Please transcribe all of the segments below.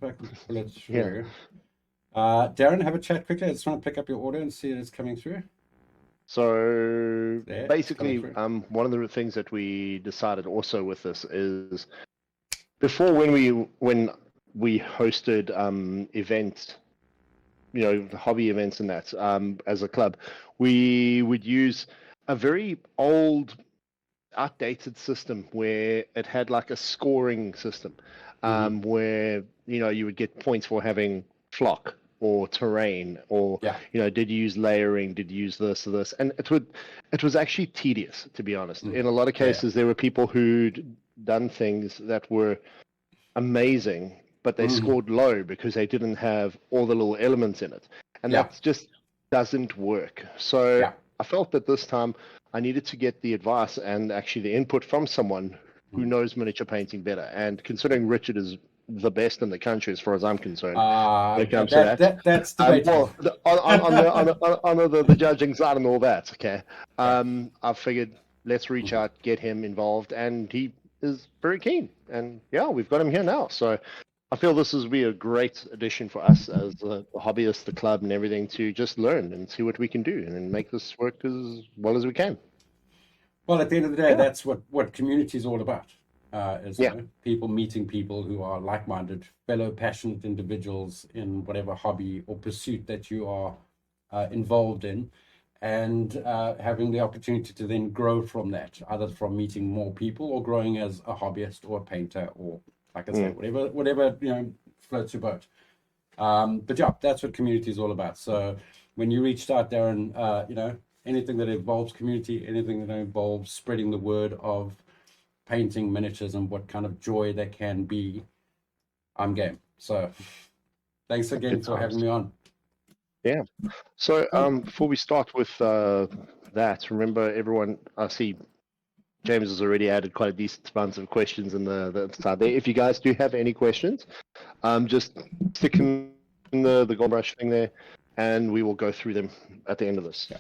if I can pull it Yeah. through. Darren, have a chat quickly. I just want to pick up your order and see if it's coming through. So There, it's coming basically, through. one of the things that we decided also with this is before when we hosted events, hobby events and that as a club, we would use a very old, outdated system where it had like a scoring system, where you would get points for having flock or terrain, or Yeah. did you use layering, did you use this or this, and it was actually tedious, to be honest. In a lot of Yeah. cases, there were people who'd done things that were amazing, but they scored low because they didn't have all the little elements in it, and Yeah. that just doesn't work. So Yeah. I felt that this time I needed to get the advice and actually the input from someone who knows miniature painting better. And considering Richard is the best in the country, as far as I'm concerned, when it comes to that. That's debatable. Well, on the judging side and all that, okay. I figured let's reach out, get him involved, and he is very keen. And yeah, we've got him here now. So I feel this will be a great addition for us as a hobbyist, the club, and everything, to just learn and see what we can do and then make this work as well as we can. Well, at the end of the day, Yeah. that's what community is all about. Is Yeah. People meeting people who are like-minded, fellow passionate individuals in whatever hobby or pursuit that you are involved in, and having the opportunity to then grow from that, either from meeting more people or growing as a hobbyist or a painter, or, like I say, whatever floats your boat. But yeah, that's what community is all about. So when you reached out, Darren, anything that involves community, anything that involves spreading the word of painting miniatures and what kind of joy that can be, I'm game. So thanks again for having me on. Yeah. So before we start with that, remember everyone, I see James has already added quite a decent amount of questions in the side there. If you guys do have any questions, just stick in the gold brush thing there, and we will go through them at the end of this. Yeah.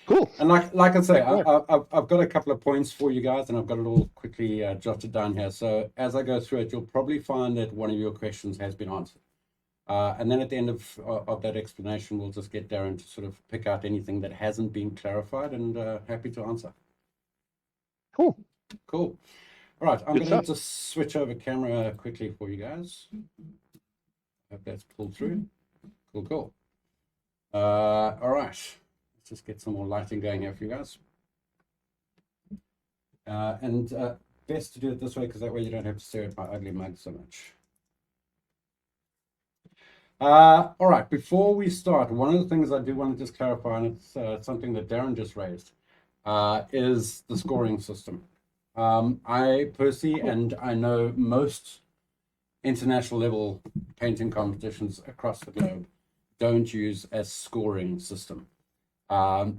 Cool. And like I say, I've got a couple of points for you guys, and I've got it all quickly jotted down here. So as I go through it, you'll probably find that one of your questions has been answered. And then at the end of that explanation, we'll just get Darren to sort of pick out anything that hasn't been clarified, and happy to answer. Cool. All right, I'm going to just switch over camera quickly for you guys. Hope that's pulled through. Cool. All right, let's just get some more lighting going here for you guys. And best to do it this way, because that way you don't have to stare at my ugly mug so much. All right, before we start, one of the things I do want to just clarify, and it's something that Darren just raised, is the scoring system. I personally, and I know most international level painting competitions across the globe, don't use a scoring system. Darren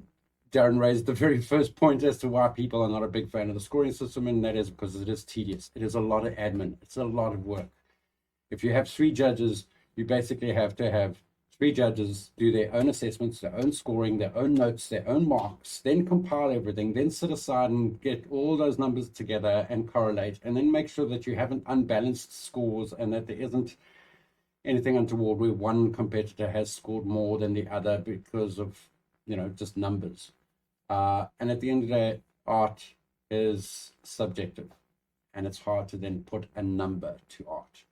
raised the very first point as to why people are not a big fan of the scoring system, and that is because it is tedious. It is a lot of admin. It's a lot of work. If you have 3 judges, you basically have to have 3 judges do their own assessments, their own scoring, their own notes, their own marks, then compile everything, then sit aside and get all those numbers together and correlate, and then make sure that you haven't unbalanced scores and that there isn't anything untoward where one competitor has scored more than the other because of, just numbers. And at the end of the day, art is subjective, and it's hard to then put a number to art.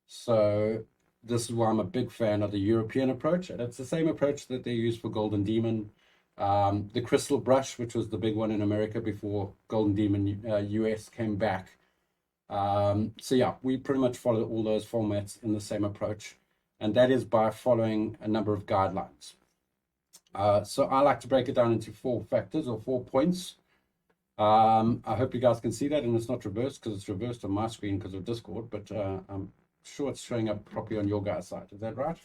So this is why I'm a big fan of the European approach, and it's the same approach that they use for Golden Demon. The Crystal Brush, which was the big one in America before Golden Demon US came back. So yeah, we pretty much follow all those formats in the same approach, and that is by following a number of guidelines. So I like to break it down into 4 factors or 4 points. I hope you guys can see that, and it's not reversed, because it's reversed on my screen because of Discord, but I'm sure it's showing up properly on your guys' side. Is that right?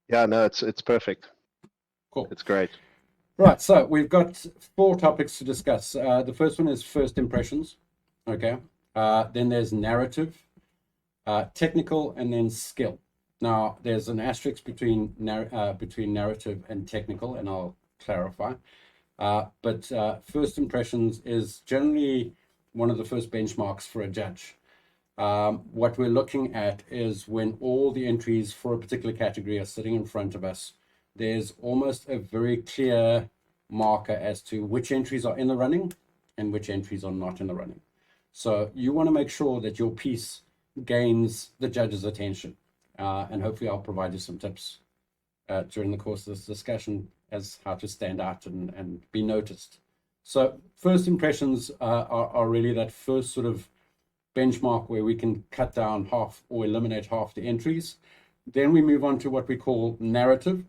Yeah, no, it's perfect. Cool. It's great. Right, so we've got 4 topics to discuss. The first one is first impressions. Okay. Then there's narrative, technical, and then skill. Now, there's an asterisk between narrative and technical, and I'll clarify. But first impressions is generally one of the first benchmarks for a judge. What we're looking at is when all the entries for a particular category are sitting in front of us, there's almost a very clear marker as to which entries are in the running and which entries are not in the running. So you want to make sure that your piece gains the judge's attention. And hopefully I'll provide you some tips during the course of this discussion as how to stand out and be noticed. So first impressions are really that first sort of benchmark where we can cut down half or eliminate half the entries. Then we move on to what we call narrative.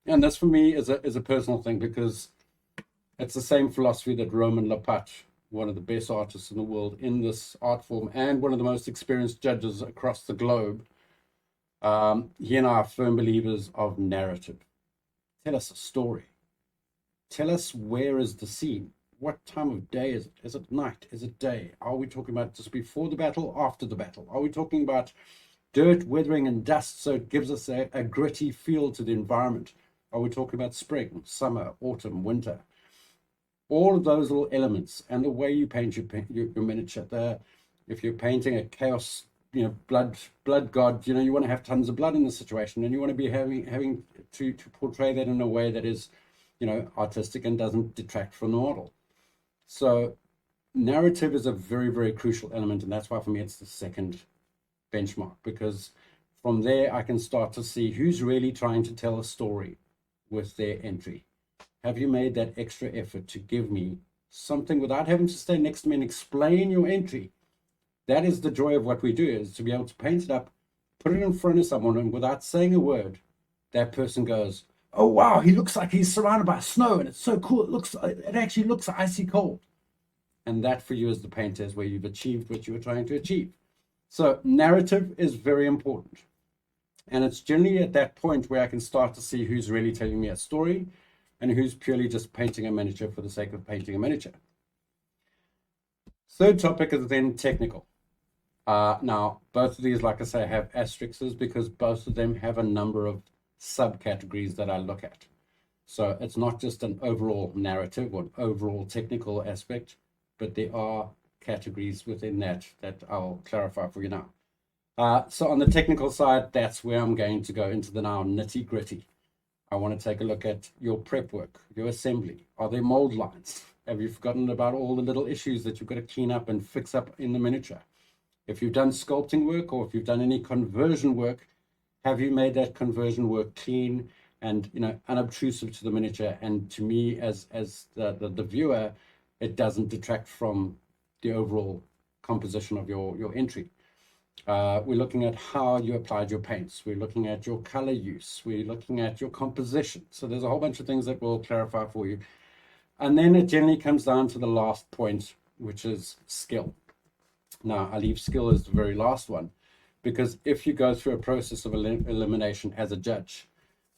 And this for me is a personal thing, because it's the same philosophy that Roman Lepat, one of the best artists in the world in this art form and one of the most experienced judges across the globe, he and I are firm believers of narrative. Tell us a story. Tell us, where is the scene? What time of day is it? Is it night? Is it day? Are we talking about just before the battle, after the battle? Are we talking about dirt, weathering, and dust, so it gives us a gritty feel to the environment? Are we talking about spring, summer, autumn, winter? All of those little elements, and the way you paint your miniature. If you're painting a chaos, blood god, you want to have tons of blood in the situation, and you want to be having to portray that in a way that is, artistic and doesn't detract from the model. So narrative is a very, very crucial element, and that's why for me it's the second benchmark, because from there I can start to see who's really trying to tell a story with their entry. Have you made that extra effort to give me something without having to stand next to me and explain your entry? That is the joy of what we do, is to be able to paint it up, put it in front of someone, and without saying a word, that person goes, oh wow, he looks like he's surrounded by snow and it's so cool. It actually looks icy cold. And that for you as the painter is where you've achieved what you were trying to achieve. So narrative is very important. And it's generally at that point where I can start to see who's really telling me a story and who's purely just painting a miniature for the sake of painting a miniature. Third topic is then technical. Now, both of these, like I say, have asterisks because both of them have a number of subcategories that I look at. So it's not just an overall narrative or an overall technical aspect, but there are categories within that I'll clarify for you now. So on the technical side, that's where I'm going to go into the now nitty gritty. I want to take a look at your prep work, your assembly. Are there mold lines? Have you forgotten about all the little issues that you've got to clean up and fix up in the miniature? If you've done sculpting work or if you've done any conversion work, have you made that conversion work clean and unobtrusive to the miniature? And to me, as the viewer, it doesn't detract from the overall composition of your entry. We're looking at how you applied your paints. We're looking at your color use. We're looking at your composition. So there's a whole bunch of things that we'll clarify for you. And then it generally comes down to the last point, which is skill. Now, I leave skill as the very last one, because if you go through a process of elimination as a judge,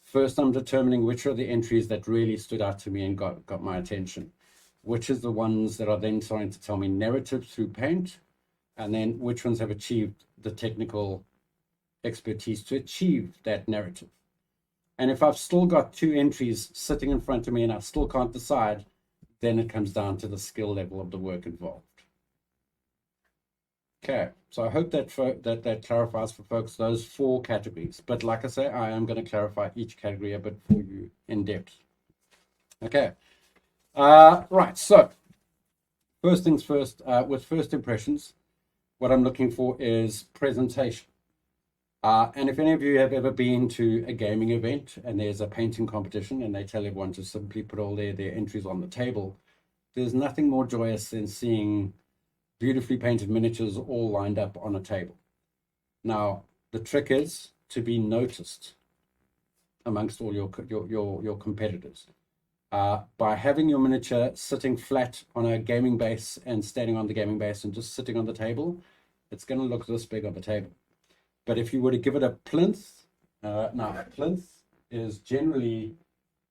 first I'm determining which are the entries that really stood out to me and got my attention, which is the ones that are then starting to tell me narrative through paint, and then which ones have achieved the technical expertise to achieve that narrative. And if I've still got two entries sitting in front of me and I still can't decide, then it comes down to the skill level of the work involved. Okay, so I hope that clarifies for folks those four categories. But like I say, I am going to clarify each category a bit for you in depth. Okay, right, so first things first, with first impressions, what I'm looking for is presentation. And if any of you have ever been to a gaming event and there's a painting competition and they tell everyone to simply put all their entries on the table, there's nothing more joyous than seeing beautifully painted miniatures all lined up on a table. Now, the trick is to be noticed amongst all your competitors. By having your miniature sitting flat on a gaming base and standing on the gaming base and just sitting on the table, it's going to look this big on the table. But if you were to give it a plinth, now a plinth is generally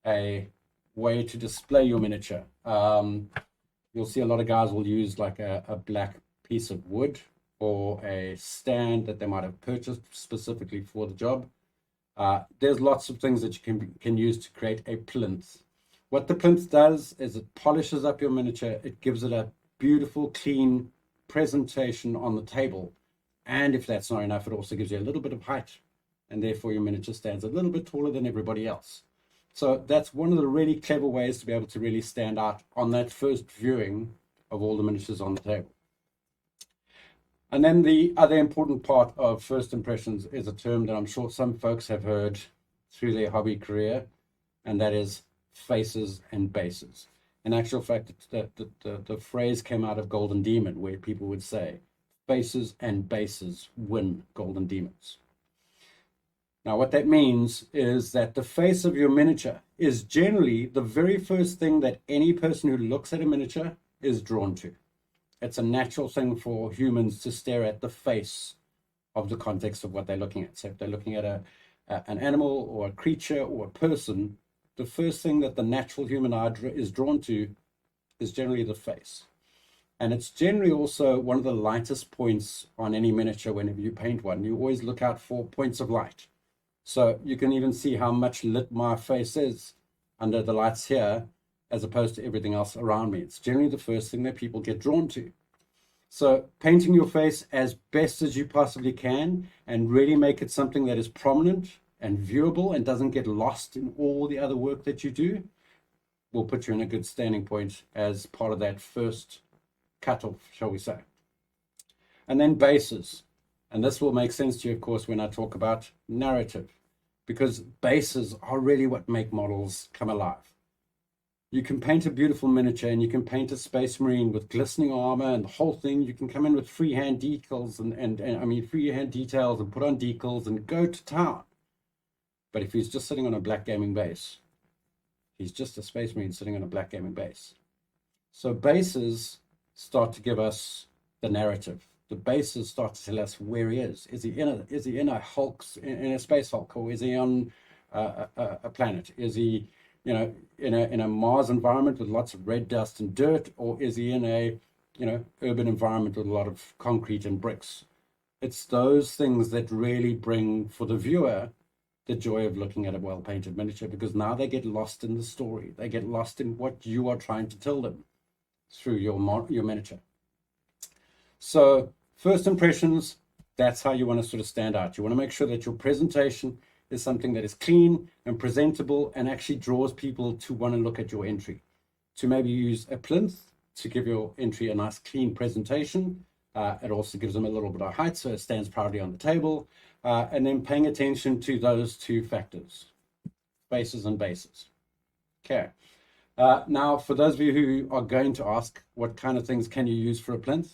a way to display your miniature. You'll see a lot of guys will use like a black piece of wood or a stand that they might have purchased specifically for the job. There's lots of things that you can use to create a plinth. What the plinth does is it polishes up your miniature. It gives it beautiful, clean presentation on the table. And if that's not enough, it also gives you a little bit of height, and therefore your miniature stands a little bit taller than everybody else. So that's one of the really clever ways to be able to really stand out on that first viewing of all the miniatures on the table. And then the other important part of first impressions is a term that I'm sure some folks have heard through their hobby career, and that is faces and bases. In actual fact, the phrase came out of Golden Demon, where people would say, faces and bases win Golden Demons. Now, what that means is that the face of your miniature is generally the very first thing that any person who looks at a miniature is drawn to. It's a natural thing for humans to stare at the face of the context of what they're looking at. So if they're looking at an animal or a creature or a person, the first thing that the natural human eye is drawn to is generally the face. And it's generally also one of the lightest points on any miniature whenever you paint one. You always look out for points of light. So you can even see how much lit my face is under the lights here, as opposed to everything else around me. It's generally the first thing that people get drawn to. So painting your face as best as you possibly can and really make it something that is prominent and viewable and doesn't get lost in all the other work that you do will put you in a good standing point as part of that first cutoff, shall we say. And then bases. And this will make sense to you, of course, when I talk about narrative, because bases are really what make models come alive. You can paint a beautiful miniature and you can paint a space marine with glistening armor and the whole thing. You can come in with freehand decals and freehand details and put on decals and go to town. But if he's just sitting on a black gaming base, he's just a space marine sitting on a black gaming base. So bases start to give us the narrative. The bases start to tell us where he is. Is he in a space hulk, or is he on a planet? Is he, in a Mars environment with lots of red dust and dirt, or is he in a, urban environment with a lot of concrete and bricks? It's those things that really bring for the viewer the joy of looking at a well-painted miniature, because now they get lost in the story. They get lost in what you are trying to tell them through your miniature. So first impressions, that's how you want to sort of stand out. You want to make sure that your presentation is something that is clean and presentable and actually draws people to want to look at your entry. To maybe use a plinth to give your entry a nice clean presentation. It also gives them a little bit of height, so it stands proudly on the table. And then paying attention to those two factors, faces and bases. Okay. Now, for those of you who are going to ask, what kind of things can you use for a plinth?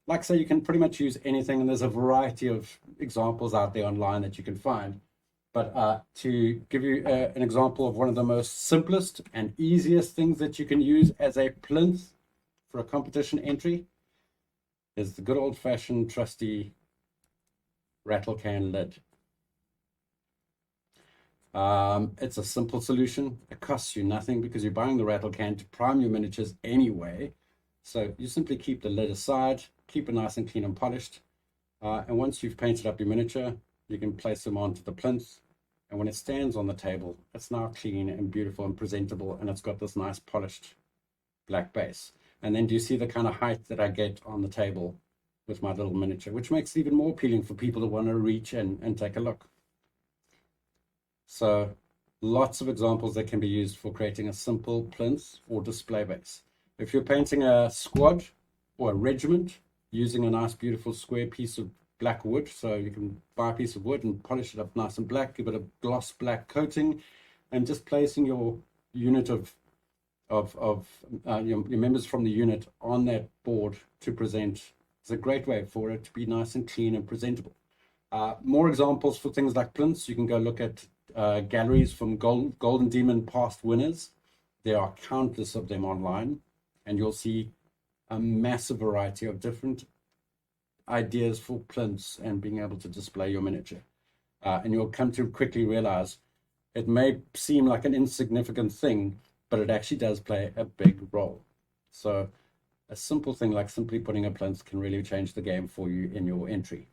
Like I say, you can pretty much use anything, and there's a variety of examples out there online that you can find. But to give you an example of one of the most simplest and easiest things that you can use as a plinth for a competition entry is the good old-fashioned trusty rattle can lid. It's a simple solution. It costs you nothing because you're buying the rattle can to prime your miniatures anyway. So you simply keep the lid aside, keep it nice and clean and polished. And once you've painted up your miniature, you can place them onto the plinth. And when it stands on the table, it's now clean and beautiful and presentable, and it's got this nice polished black base. And then do you see the kind of height that I get on the table with my little miniature, which makes it even more appealing for people to want to reach in and take a look. So lots of examples that can be used for creating a simple plinth or display base. If you're painting a squad or a regiment using a nice beautiful square piece of black wood, so you can buy a piece of wood and polish it up nice and black, give it a gloss black coating, and just placing your unit of your members from the unit on that board to present is a great way for it to be nice and clean and presentable. More examples for things like plinths, you can go look at galleries from Golden Demon past winners. There are countless of them online, and you'll see a massive variety of different ideas for plinths and being able to display your miniature. And you'll come to quickly realize it may seem like an insignificant thing, but it actually does play a big role. So a simple thing like simply putting a plinth can really change the game for you in your entry.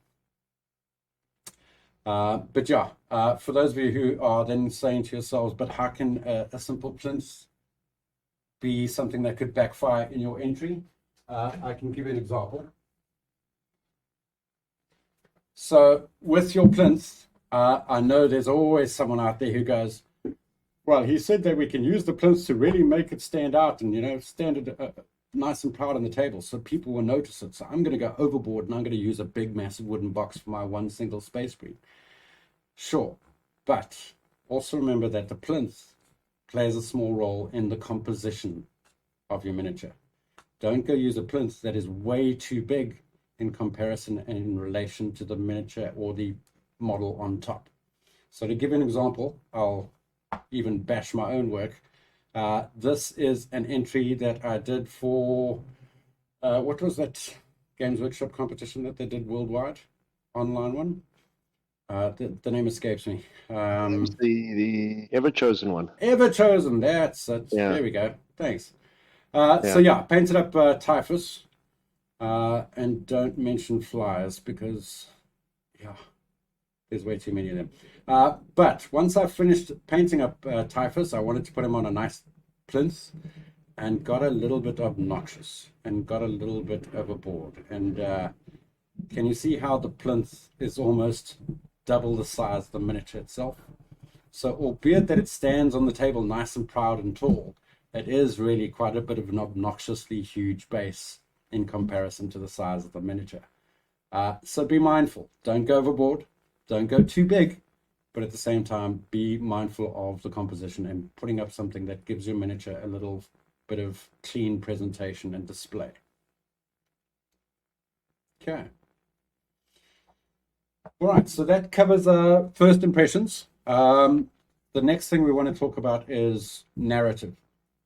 But yeah, for those of you who are then saying to yourselves, but how can a simple plinth be something that could backfire in your entry? I can give you an example. So with your plinth, I know there's always someone out there who goes, well, he said that we can use the plinth to really make it stand out and, stand it nice and proud on the table so people will notice it. So I'm going to go overboard and I'm going to use a big, massive wooden box for my one single space breed. Sure, but also remember that the plinth plays a small role in the composition of your miniature. Don't go use a plinth that is way too big in comparison and in relation to the miniature or the model on top. So to give you an example, I'll even bash my own work. This is an entry that I did for, what was that Games Workshop competition that they did worldwide? Online one? The name escapes me. It's the Ever Chosen one. Ever Chosen, that's it. Yeah. There we go. Thanks. So yeah, painted up typhus. And don't mention flies because, yeah, there's way too many of them. But once I finished painting up typhus, I wanted to put him on a nice plinth and got a little bit obnoxious and got a little bit overboard. And can you see how the plinth is almost double the size of the miniature itself? So albeit that it stands on the table nice and proud and tall, it is really quite a bit of an obnoxiously huge base in comparison to the size of the miniature. So be mindful. Don't go overboard. Don't go too big. But at the same time, be mindful of the composition and putting up something that gives your miniature a little bit of clean presentation and display. Okay. All right, so that covers first impressions. The next thing we want to talk about is narrative.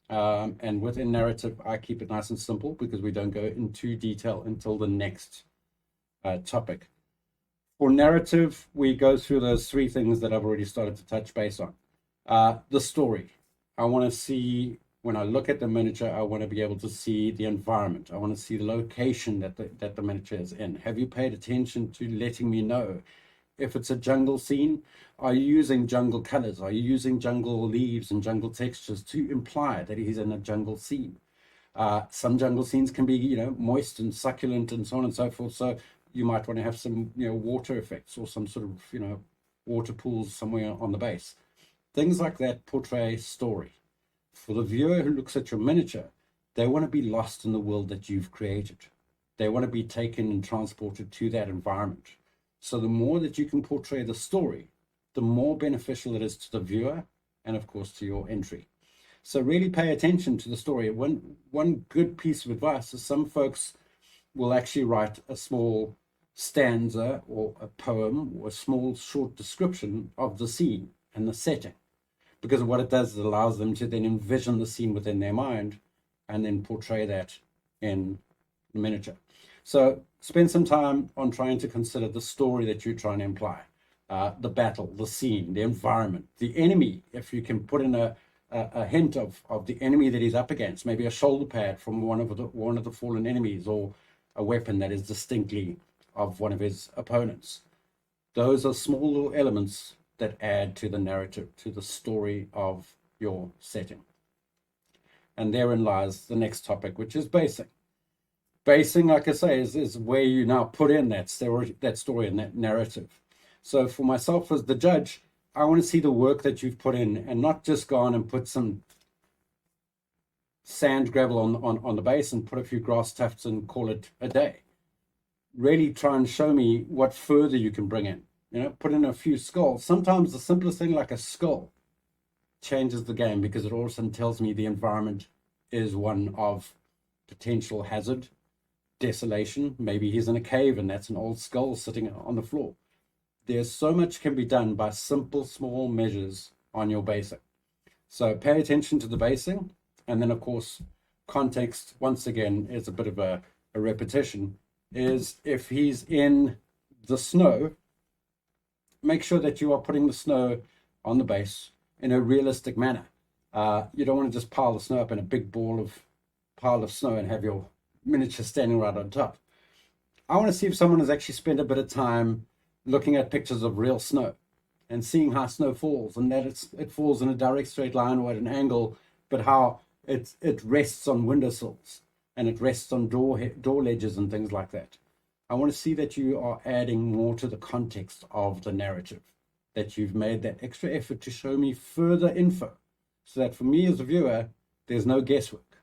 And within narrative, I keep it nice and simple because we don't go into detail until the next topic. For narrative, we go through those three things that I've already started to touch base on. The story. I want to see, when I look at the miniature, I want to be able to see the environment. I want to see the location that the miniature is in. Have you paid attention to letting me know if it's a jungle scene? Are you using jungle colors? Are you using jungle leaves and jungle textures to imply that he's in a jungle scene? Some jungle scenes can be, moist and succulent and so on and so forth. So you might want to have some, water effects or some sort of, water pools somewhere on the base. Things like that portray story. For the viewer who looks at your miniature, they want to be lost in the world that you've created. They want to be taken and transported to that environment. So the more that you can portray the story, the more beneficial it is to the viewer and, of course, to your entry. So really pay attention to the story. One good piece of advice is some folks will actually write a small stanza or a poem or a small short description of the scene and the setting, because what it does is it allows them to then envision the scene within their mind and then portray that in the miniature. So spend some time on trying to consider the story that you're trying to imply, the battle, the scene, the environment, the enemy. If you can put in a hint of the enemy that he's up against, maybe a shoulder pad from one of the fallen enemies, or a weapon that is distinctly of one of his opponents. Those are small little elements that add to the narrative, to the story of your setting. And therein lies the next topic, which is basing. Basing, like I say, is where you now put in that story and that narrative. So for myself as the judge, I want to see the work that you've put in and not just go on and put some sand gravel on the base and put a few grass tufts and call it a day. Really try and show me what further you can bring in. Put in a few skulls. Sometimes the simplest thing, like a skull, changes the game because it all of a sudden tells me the environment is one of potential hazard, desolation. Maybe he's in a cave and that's an old skull sitting on the floor. There's so much can be done by simple, small measures on your basing. So pay attention to the basing. And then, of course, context, once again, is a bit of a repetition, is if he's in the snow, make sure that you are putting the snow on the base in a realistic manner. You don't want to just pile the snow up in a big pile of snow and have your miniature standing right on top. I want to see if someone has actually spent a bit of time looking at pictures of real snow and seeing how snow falls, and that it falls in a direct straight line or at an angle, but how it rests on windowsills. and it rests on door ledges and things like that. I want to see that you are adding more to the context of the narrative, that you've made that extra effort to show me further info, so that for me as a viewer, there's no guesswork.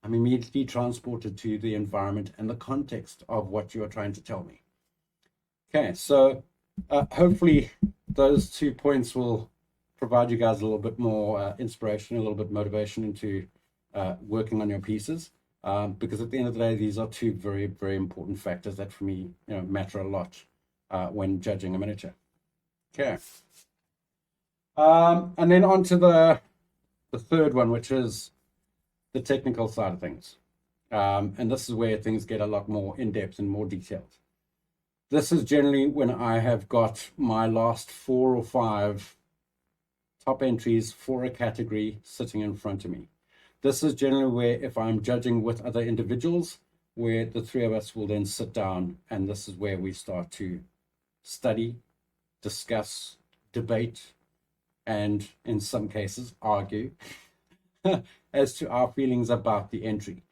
I'm immediately transported to the environment and the context of what you are trying to tell me. Okay, so hopefully those 2 points will provide you guys a little bit more inspiration, a little bit motivation into working on your pieces. Because at the end of the day, these are 2 very, very important factors that for me, matter a lot when judging a miniature. Okay. And then on to the third one, which is the technical side of things. And this is where things get a lot more in-depth and more detailed. This is generally when I have got my last 4 or 5 top entries for a category sitting in front of me. This is generally where, if I'm judging with other individuals, where the 3 of us will then sit down, and this is where we start to study, discuss, debate, and in some cases argue as to our feelings about the entry.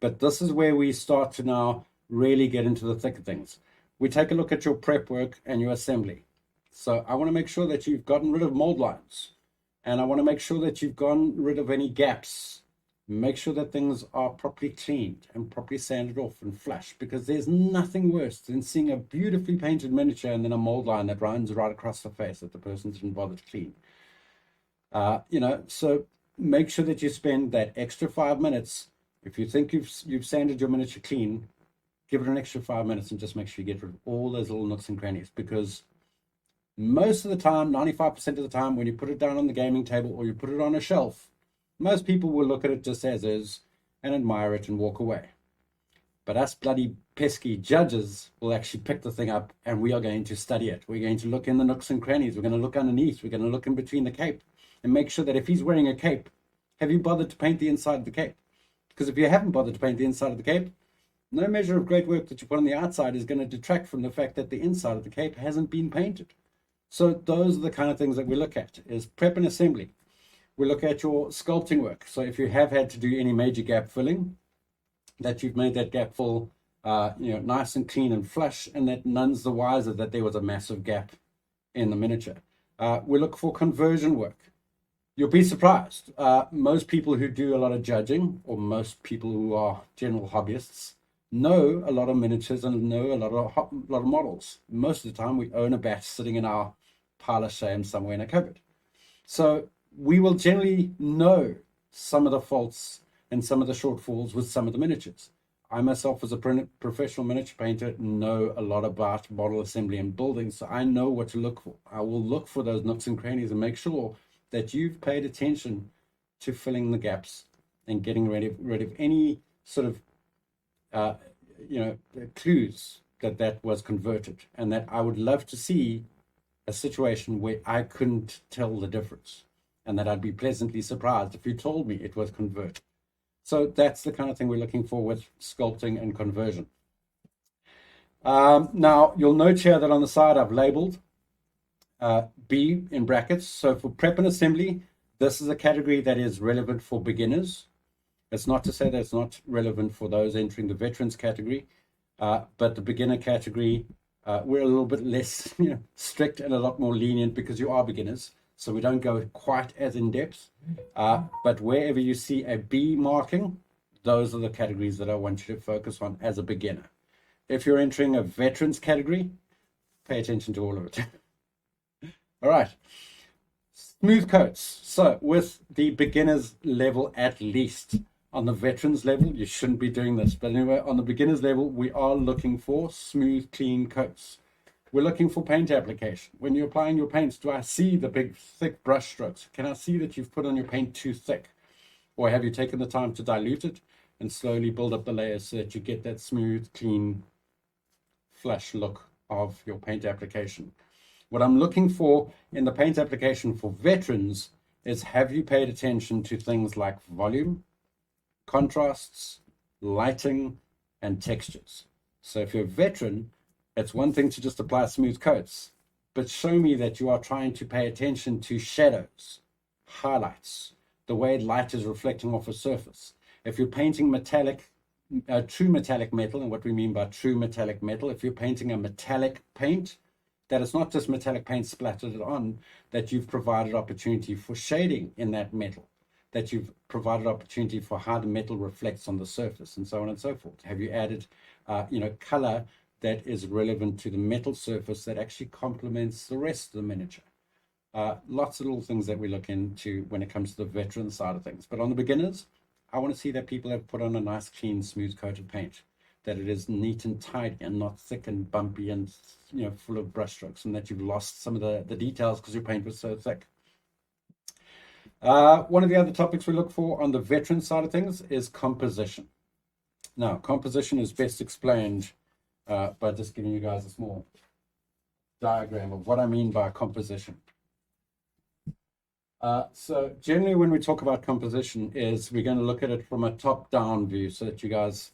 But this is where we start to now really get into the thick of things. We take a look at your prep work and your assembly. So I want to make sure that you've gotten rid of mold lines, and I want to make sure that you've gotten rid of any gaps. Make sure that things are properly cleaned and properly sanded off and flushed, because there's nothing worse than seeing a beautifully painted miniature and then a mold line that runs right across the face that the person didn't bother to clean. So make sure that you spend that extra 5 minutes. If you think you've sanded your miniature clean, give it an extra 5 minutes and just make sure you get rid of all those little nooks and crannies, because most of the time, 95% of the time, when you put it down on the gaming table or you put it on a shelf, most people will look at it just as is and admire it and walk away. But us bloody pesky judges will actually pick the thing up, and we are going to study it. We're going to look in the nooks and crannies. We're going to look underneath. We're going to look in between the cape and make sure that if he's wearing a cape, have you bothered to paint the inside of the cape? Because if you haven't bothered to paint the inside of the cape, no measure of great work that you put on the outside is going to detract from the fact that the inside of the cape hasn't been painted. So those are the kind of things that we look at, is prep and assembly. We look at your sculpting work. So if you have had to do any major gap filling, that you've made that gap full nice and clean and flush, and that none's the wiser that there was a massive gap in the miniature. We look for conversion work. You'll be surprised. Most people who do a lot of judging, or most people who are general hobbyists, know a lot of miniatures and know a lot of models. Most of the time we own a batch sitting in our pile of shame somewhere in a cupboard. So we will generally know some of the faults and some of the shortfalls with some of the miniatures. I myself, as a professional miniature painter, know a lot about model assembly and building, so I know what to look for. I will look for those nooks and crannies and make sure that you've paid attention to filling the gaps and getting rid of any sort of clues that was converted, and that I would love to see a situation where I couldn't tell the difference, and that I'd be pleasantly surprised if you told me it was converted. So that's the kind of thing we're looking for with sculpting and conversion. Now, you'll note here that on the side I've labeled B in brackets. So for prep and assembly, this is a category that is relevant for beginners. It's not to say that it's not relevant for those entering the veterans category, but the beginner category, we're a little bit less strict and a lot more lenient, because you are beginners. So we don't go quite as in depth, but wherever you see a B marking, those are the categories that I want you to focus on as a beginner. If you're entering a veterans category, pay attention to all of it. All right, smooth coats. So with the beginners level, at least, on the veterans level, you shouldn't be doing this. But anyway, on the beginners level, we are looking for smooth, clean coats. We're looking for paint application. When you're applying your paints, do I see the big, thick brush strokes? Can I see that you've put on your paint too thick? Or have you taken the time to dilute it and slowly build up the layers so that you get that smooth, clean, flush look of your paint application? What I'm looking for in the paint application for veterans is, have you paid attention to things like volume, contrasts, lighting, and textures? So if you're a veteran, it's one thing to just apply smooth coats, but show me that you are trying to pay attention to shadows, highlights, the way light is reflecting off a surface. If you're painting metallic true metallic metal. And what we mean by true metallic metal, if you're painting a metallic paint, that it's not just metallic paint splattered on, that you've provided opportunity for shading in that metal, that you've provided opportunity for how the metal reflects on the surface, and so on and so forth. Have you added, color that is relevant to the metal surface that actually complements the rest of the miniature? Lots of little things that we look into when it comes to the veteran side of things. But on the beginners, I want to see that people have put on a nice, clean, smooth coat of paint, that it is neat and tidy and not thick and bumpy and full of brush strokes, and that you've lost some of the details because your paint was so thick. One of the other topics we look for on the veteran side of things is composition. Now, composition is best explained by just giving you guys a small diagram of what I mean by composition. So generally when we talk about composition is we're going to look at it from a top-down view so that you guys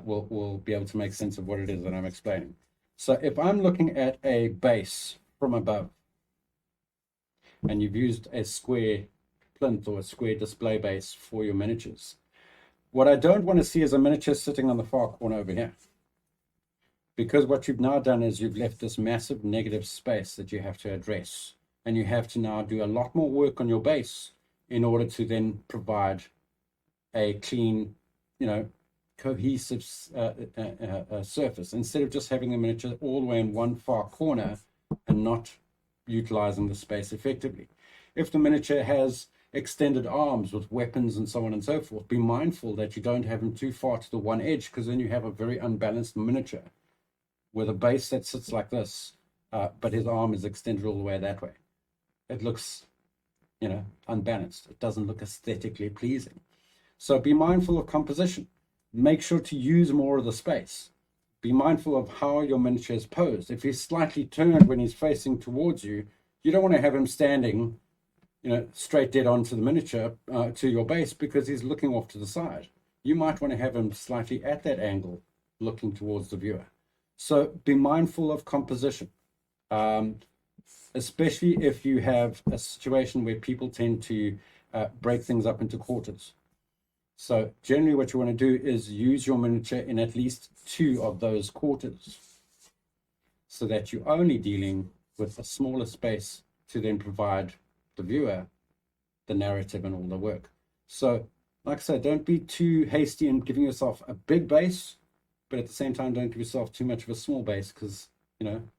will be able to make sense of what it is that I'm explaining. So if I'm looking at a base from above, and you've used a square plinth or a square display base for your miniatures, what I don't want to see is a miniature sitting on the far corner over here. Because what you've now done is you've left this massive negative space that you have to address. And you have to now do a lot more work on your base in order to then provide a clean, cohesive surface, instead of just having the miniature all the way in one far corner and not utilizing the space effectively. If the miniature has extended arms with weapons and so on and so forth, be mindful that you don't have them too far to the one edge, because then you have a very unbalanced miniature with a base that sits like this, but his arm is extended all the way that way. It looks, unbalanced. It doesn't look aesthetically pleasing. So be mindful of composition. Make sure to use more of the space. Be mindful of how your miniature is posed. If he's slightly turned when he's facing towards you, you don't want to have him standing, straight dead onto the miniature, to your base, because he's looking off to the side. You might want to have him slightly at that angle, looking towards the viewer. So be mindful of composition. Especially if you have a situation where people tend to break things up into quarters. So generally what you want to do is use your miniature in at least 2 of those quarters, so that you're only dealing with a smaller space to then provide the viewer the narrative and all the work. So like I said, don't be too hasty in giving yourself a big base, but at the same time don't give yourself too much of a small base, because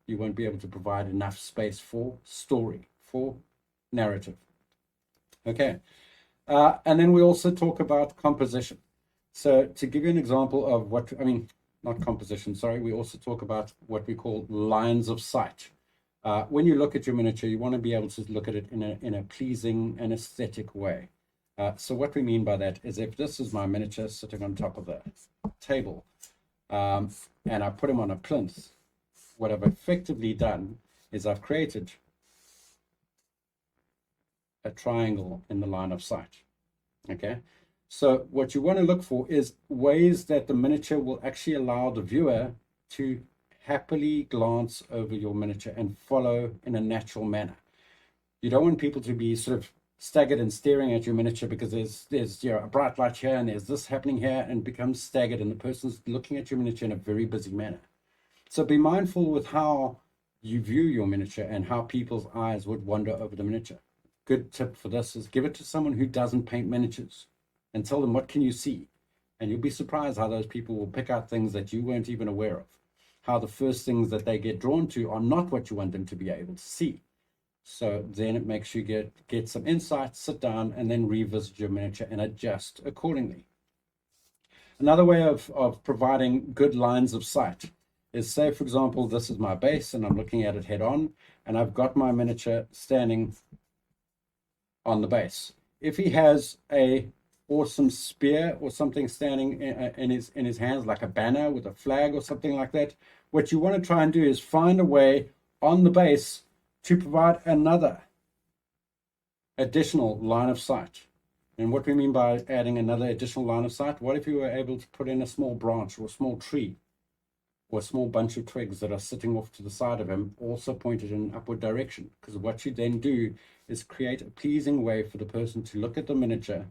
you won't be able to provide enough space for story, for narrative. Okay. And then we also talk about composition. So to give you an example of not composition, sorry, we also talk about what we call lines of sight. When you look at your miniature, you want to be able to look at it in a pleasing and aesthetic way. So what we mean by that is, if this is my miniature sitting on top of the table, and I put him on a plinth, what I've effectively done is I've created a triangle in the line of sight. Okay, so what you want to look for is ways that the miniature will actually allow the viewer to happily glance over your miniature and follow in a natural manner. You don't want people to be sort of staggered and staring at your miniature because there's a bright light here and there's this happening here, and becomes staggered, and the person's looking at your miniature in a very busy manner. So be mindful with how you view your miniature and how people's eyes would wander over the miniature. Good tip for this is give it to someone who doesn't paint miniatures and tell them, what can you see? And you'll be surprised how those people will pick out things that you weren't even aware of. How the first things that they get drawn to are not what you want them to be able to see. So then it makes you get some insight, sit down, and then revisit your miniature and adjust accordingly. Another way of providing good lines of sight is, say, for example, this is my base and I'm looking at it head on, and I've got my miniature standing on the base. If he has a awesome spear or something standing in his hands, like a banner with a flag or something like that, what you want to try and do is find a way on the base to provide another additional line of sight. And what we mean by adding another additional line of sight, what if you were able to put in a small branch or a small tree or a small bunch of twigs that are sitting off to the side of him, also pointed in an upward direction? Because what you then do is create a pleasing way for the person to look at the miniature,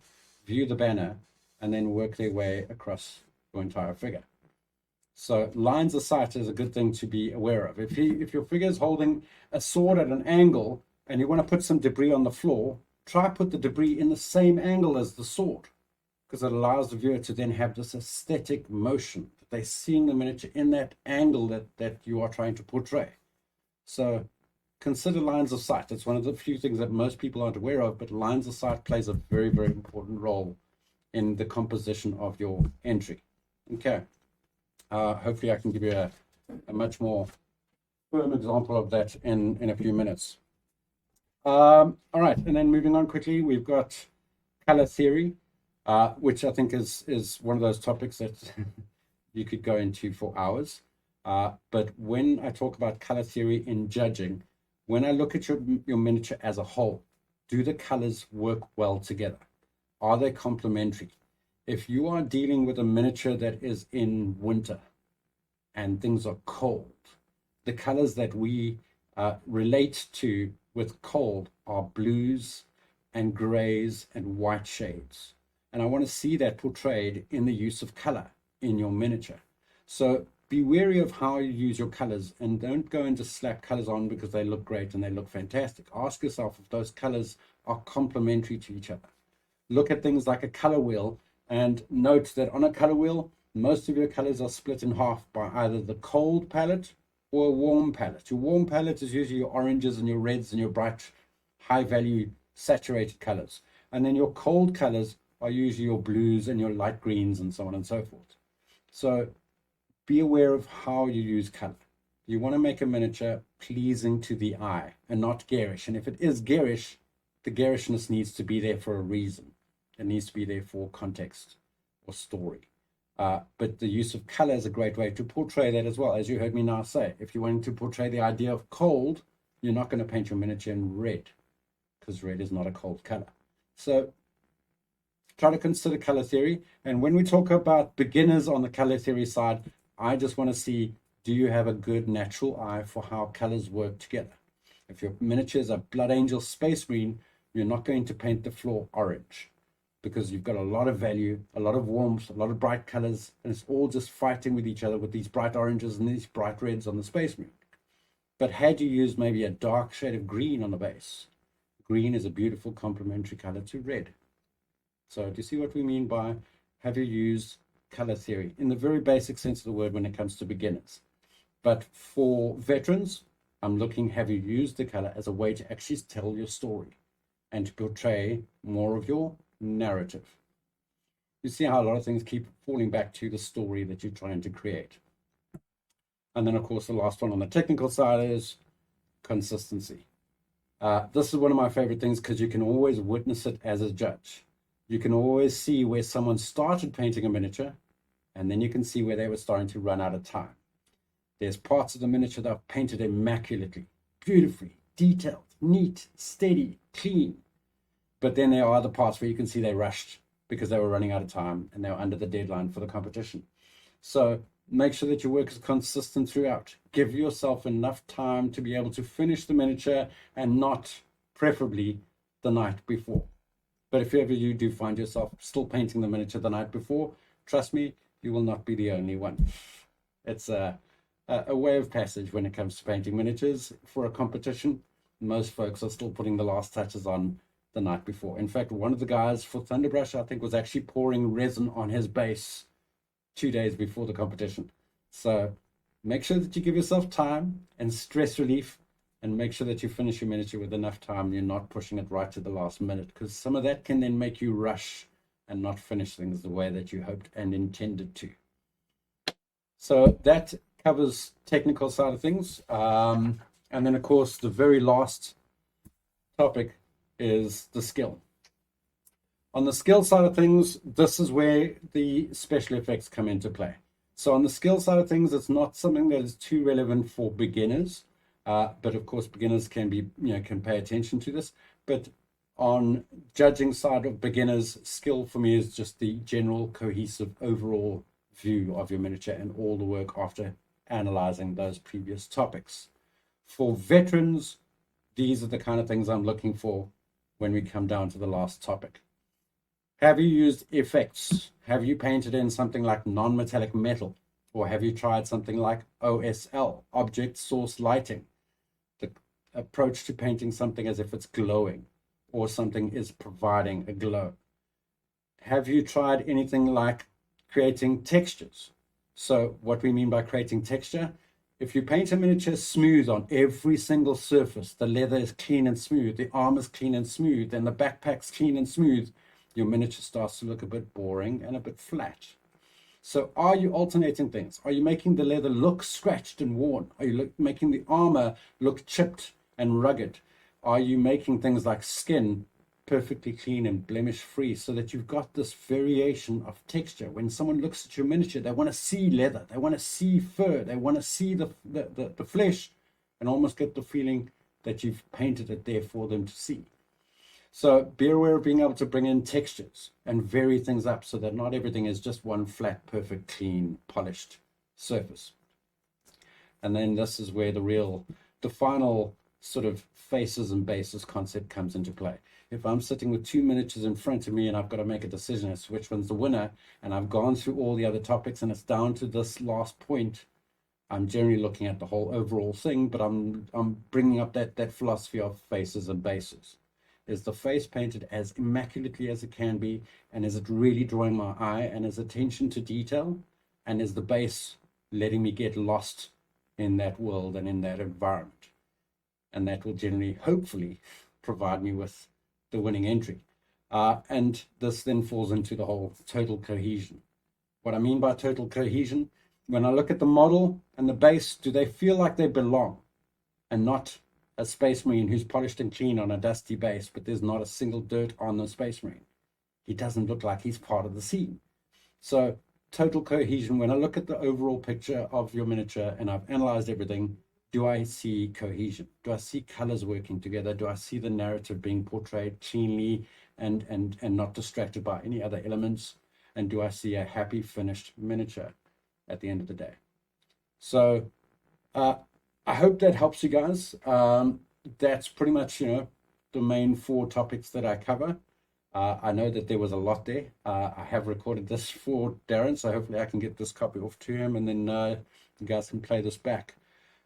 view the banner, and then work their way across your entire figure. So lines of sight is a good thing to be aware of. If your figure is holding a sword at an angle and you want to put some debris on the floor, try put the debris in the same angle as the sword, because it allows the viewer to then have this aesthetic motion, that they're seeing the miniature in that angle that you are trying to portray. So consider lines of sight. It's one of the few things that most people aren't aware of, but lines of sight plays a very, very important role in the composition of your entry. Okay. Hopefully I can give you a much more firm example of that in a few minutes. All right, and then moving on quickly, we've got color theory, which I think is one of those topics that you could go into for hours. But when I talk about color theory in judging, when I look at your miniature as a whole, do the colors work well together? Are they complementary? If you are dealing with a miniature that is in winter and things are cold, the colors that we relate to with cold are blues and grays and white shades. And I want to see that portrayed in the use of color in your miniature. So be wary of how you use your colors, and don't go and just slap colors on because they look great and they look fantastic. Ask yourself if those colors are complementary to each other. Look at things like a color wheel and note that on a color wheel, most of your colors are split in half by either the cold palette or a warm palette. Your warm palette is usually your oranges and your reds and your bright, high value, saturated colors. And then your cold colors are usually your blues and your light greens and so on and so forth. So be aware of how you use color. You want to make a miniature pleasing to the eye and not garish. And if it is garish, the garishness needs to be there for a reason. It needs to be there for context or story. But the use of color is a great way to portray that as well. As you heard me now say, if you're wanting to portray the idea of cold, you're not going to paint your miniature in red, because red is not a cold color. So try to consider color theory. And when we talk about beginners on the color theory side, I just want to see, do you have a good natural eye for how colors work together? If your miniature is a Blood Angel Space Marine, you're not going to paint the floor orange, because you've got a lot of value, a lot of warmth, a lot of bright colors, and it's all just fighting with each other with these bright oranges and these bright reds on the Space Marine. But had you used maybe a dark shade of green on the base, green is a beautiful complementary color to red. So do you see what we mean by have you used color theory in the very basic sense of the word when it comes to beginners? But for veterans, I'm looking, have you used the color as a way to actually tell your story and to portray more of your narrative? You see how a lot of things keep falling back to the story that you're trying to create. And then, of course, the last one on the technical side is consistency. This is one of my favorite things because you can always witness it as a judge. You can always see where someone started painting a miniature, and then you can see where they were starting to run out of time. There's parts of the miniature that are painted immaculately, beautifully, detailed, neat, steady, clean. But then there are other parts where you can see they rushed because they were running out of time and they were under the deadline for the competition. So make sure that your work is consistent throughout. Give yourself enough time to be able to finish the miniature, and not preferably the night before. But if ever you do find yourself still painting the miniature the night before, trust me, you will not be the only one. It's a way of passage when it comes to painting miniatures for a competition. Most folks are still putting the last touches on the night before. In fact, one of the guys for Thunderbrush, I think, was actually pouring resin on his base 2 days before the competition. So make sure that you give yourself time and stress relief, and make sure that you finish your miniature with enough time. You're not pushing it right to the last minute, because some of that can then make you rush and not finish things the way that you hoped and intended to. So that covers technical side of things. And then, of course, the very last topic is the skill. On the skill side of things, this is where the special effects come into play. So on the skill side of things, it's not something that is too relevant for beginners. But of course, beginners can pay attention to this. But on judging side of beginners, skill for me is just the general cohesive overall view of your miniature and all the work after analyzing those previous topics. For veterans, these are the kind of things I'm looking for when we come down to the last topic. Have you used effects? Have you painted in something like non-metallic metal? Or have you tried something like OSL, object source lighting? The approach to painting something as if it's glowing or something is providing a glow. Have you tried anything like creating textures? So what we mean by creating texture, if you paint a miniature smooth on every single surface, the leather is clean and smooth, the arm is clean and smooth, and the backpack's clean and smooth, your miniature starts to look a bit boring and a bit flat. So are you alternating things? Are you making the leather look scratched and worn? Are you making the armor look chipped and rugged? Are you making things like skin perfectly clean and blemish free so that you've got this variation of texture? When someone looks at your miniature, they want to see leather, they want to see fur, they want to see the flesh and almost get the feeling that you've painted it there for them to see. So be aware of being able to bring in textures and vary things up so that not everything is just one flat, perfect, clean, polished surface. And then this is where the final sort of faces and bases concept comes into play. If I'm sitting with two miniatures in front of me and I've got to make a decision as to which one's the winner, and I've gone through all the other topics and it's down to this last point, I'm generally looking at the whole overall thing, but I'm bringing up that philosophy of faces and bases. Is the face painted as immaculately as it can be, and is it really drawing my eye, and is attention to detail, and is the base letting me get lost in that world and in that environment? And that will generally, hopefully, provide me with the winning entry. And this then falls into the whole total cohesion. What I mean by total cohesion, when I look at the model and the base, do they feel like they belong and not a space marine who's polished and clean on a dusty base, but there's not a single dirt on the space marine? He doesn't look like he's part of the scene. So total cohesion, when I look at the overall picture of your miniature and I've analyzed everything, do I see cohesion? Do I see colors working together? Do I see the narrative being portrayed cleanly and not distracted by any other elements? And do I see a happy finished miniature at the end of the day? So I hope that helps you guys. That's pretty much, the main 4 topics that I cover. I know that there was a lot there. I have recorded this for Darren, so hopefully I can get this copy off to him, and then you guys can play this back.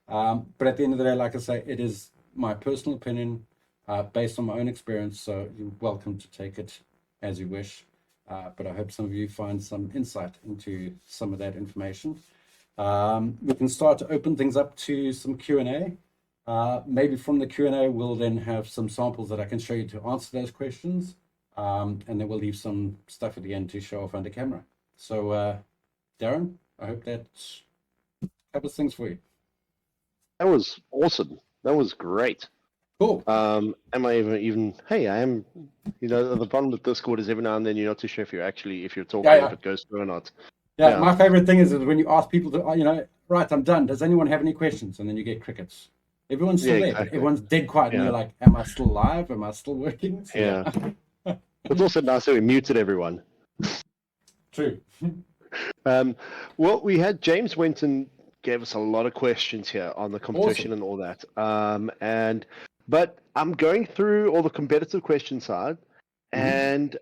But at the end of the day, like I say, it is my personal opinion based on my own experience, so you're welcome to take it as you wish. But I hope some of you find some insight into some of that information. We can start to open things up to some Q&A. Maybe from the Q&A, we'll then have some samples that I can show you to answer those questions. And then we'll leave some stuff at the end to show off under camera. So, Darren, I hope that covers things for you. That was awesome. That was great. Cool. Am I even? Hey, I am. The problem with Discord is every now and then you're not too sure if you're talking, if it goes through or not. Yeah, my favorite thing is when you ask people to, right, I'm done. Does anyone have any questions? And then you get crickets. Everyone's still there, but everyone's dead quiet, and you're like, am I still live? Am I still working? So, yeah. It's also nice that we muted everyone. True. Well, we had James Winton gave us a lot of questions here on the competition and all that. But I'm going through all the competitive question side, and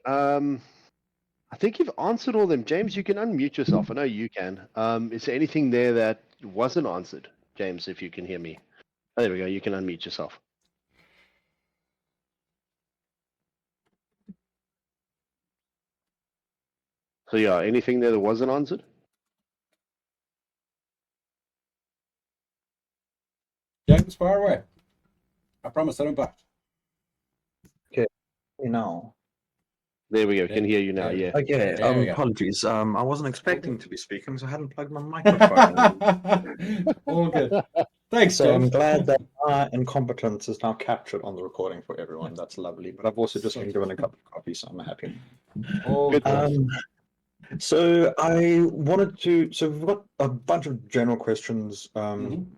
I think you've answered all of them. James, you can unmute yourself. I know you can. Is there anything there that wasn't answered? James, if you can hear me. Oh, there we go. You can unmute yourself. So yeah, anything there that wasn't answered? James, fire away. I promise I don't bite. Okay, now. There we go. Can hear you now. Yeah. Okay. Apologies. I wasn't expecting to be speaking, so I hadn't plugged my microphone. All good. Thanks, So James. I'm glad that my incompetence is now captured on the recording for everyone. That's lovely. But I've also just been given a cup of coffee, so I'm happy. So I wanted to. So we've got a bunch of general questions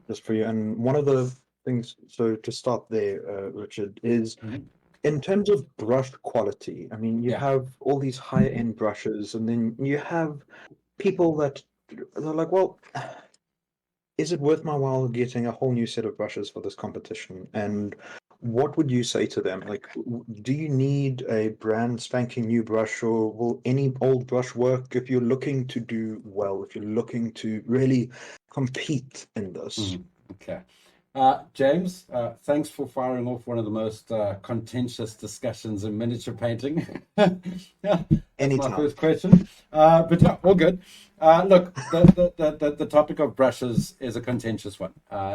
just for you, and one of the things. So to start there, Richard, is. In terms of brush quality, I mean, you have all these high-end brushes, and then you have people that they're like, well, is it worth my while getting a whole new set of brushes for this competition? And what would you say to them? Like, do you need a brand spanking new brush, or will any old brush work if you're looking to do well, if you're looking to really compete in this? Okay. James, thanks for firing off one of the most contentious discussions in miniature painting. Yeah, that's my Anytime. first question. But yeah, all good. Look, the topic of brushes is a contentious one.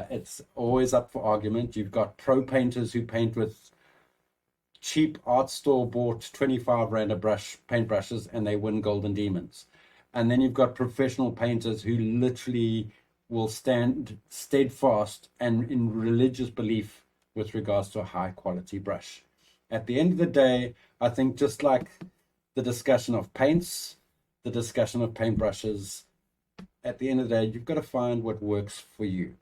It's always up for argument. You've got pro painters who paint with cheap art store bought 25 rand a brush paintbrushes and they win golden demons. And then you've got professional painters who literally will stand steadfast and in religious belief with regards to a high quality brush. At the end of the day, I think just like the discussion of paints, the discussion of paintbrushes, at the end of the day, you've got to find what works for you.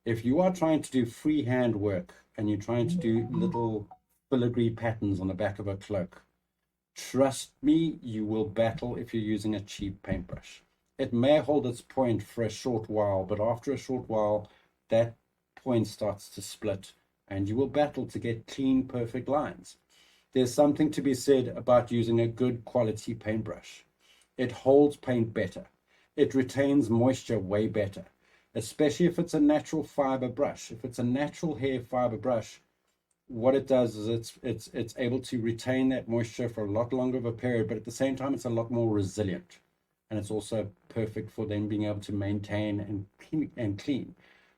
If you are trying to do freehand work and you're trying to do little filigree patterns on the back of a cloak, trust me, you will battle if you're using a cheap paintbrush. It may hold its point for a short while, but after a short while, that point starts to split and you will battle to get clean, perfect lines. There's something to be said about using a good quality paintbrush. It holds paint better. It retains moisture way better, especially if it's a natural fiber brush. If it's a natural hair fiber brush, what it does is it's able to retain that moisture for a lot longer of a period, but at the same time, it's a lot more resilient. And it's also perfect for them being able to maintain and clean.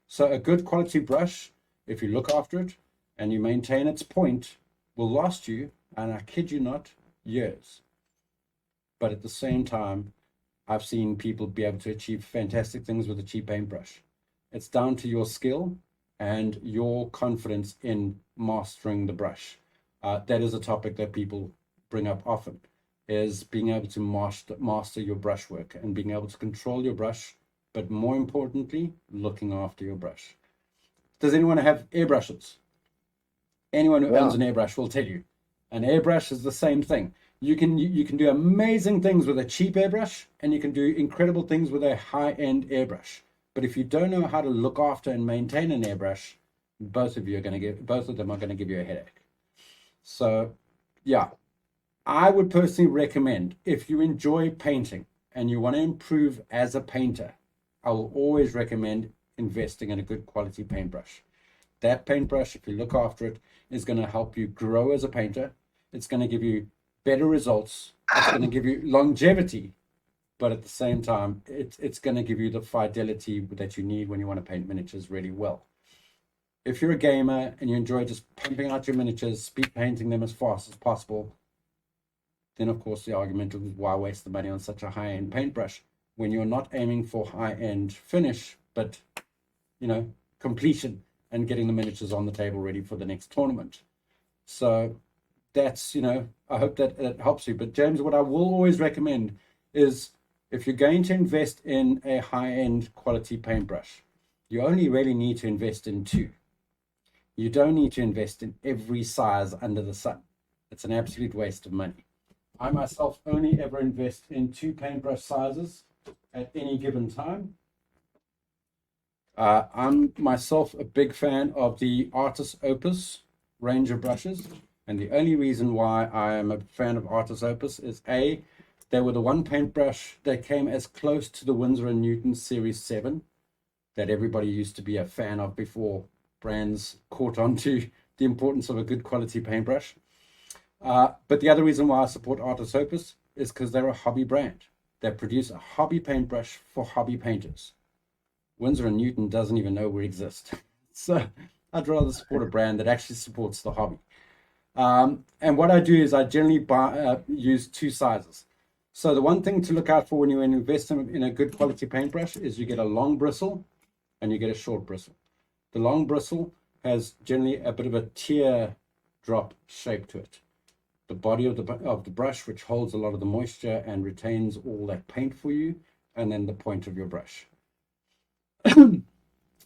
So a good quality brush, if you look after it and you maintain its point, will last you, and I kid you not, years. But at the same time, I've seen people be able to achieve fantastic things with a cheap paintbrush. It's down to your skill and your confidence in mastering the brush. That is a topic that people bring up often, is being able to master your brushwork and being able to control your brush, but more importantly, looking after your brush. Does anyone have airbrushes? Anyone who owns an airbrush will tell you. An airbrush is the same thing. You can do amazing things with a cheap airbrush, and you can do incredible things with a high-end airbrush. But if you don't know how to look after and maintain an airbrush, both of them are going to give you a headache. So, yeah, I would personally recommend, if you enjoy painting and you want to improve as a painter, I will always recommend investing in a good quality paintbrush. That paintbrush, if you look after it, is going to help you grow as a painter. It's going to give you better results. It's going to give you longevity, but at the same time, it's going to give you the fidelity that you need when you want to paint miniatures really well. If you're a gamer and you enjoy just pumping out your miniatures, speed painting them as fast as possible, then of course the argument is why waste the money on such a high-end paintbrush when you're not aiming for high-end finish, but completion and getting the miniatures on the table ready for the next tournament. So that's, I hope that helps you. But James, what I will always recommend is, if you're going to invest in a high-end quality paintbrush, you only really need to invest in two. You don't need to invest in every size under the sun. It's an absolute waste of money. I myself only ever invest in two paintbrush sizes at any given time. I'm myself a big fan of the Artis Opus range of brushes. And the only reason why I am a fan of Artis Opus is A, they were the one paintbrush that came as close to the Winsor & Newton Series 7 that everybody used to be a fan of before brands caught on to the importance of a good quality paintbrush. But the other reason why I support Artis Opus is because they're a hobby brand. They produce a hobby paintbrush for hobby painters. Winsor & Newton doesn't even know we exist. So I'd rather support a brand that actually supports the hobby. And what I do is I generally use two sizes. So the one thing to look out for when you invest in a good quality paintbrush is you get a long bristle and you get a short bristle. The long bristle has generally a bit of a tear drop shape to it. The body of the brush, which holds a lot of the moisture and retains all that paint for you, and then the point of your brush.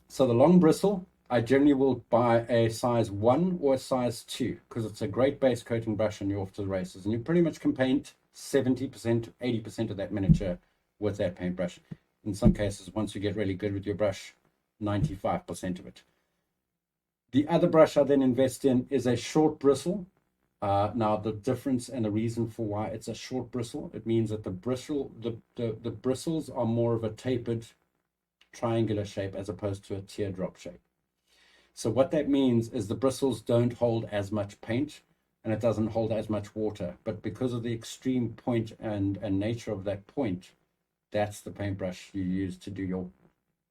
So the long bristle, I generally will buy a size 1 or a size 2 because it's a great base coating brush and you're off to the races. And you pretty much can paint 70% to 80% of that miniature with that paintbrush. In some cases, once you get really good with your brush, 95% of it. The other brush I then invest in is a short bristle. Now the difference and the reason for why it's a short bristle, it means that the bristles are more of a tapered triangular shape as opposed to a teardrop shape. So what that means is the bristles don't hold as much paint and it doesn't hold as much water, but because of the extreme point and nature of that point, that's the paintbrush you use to do your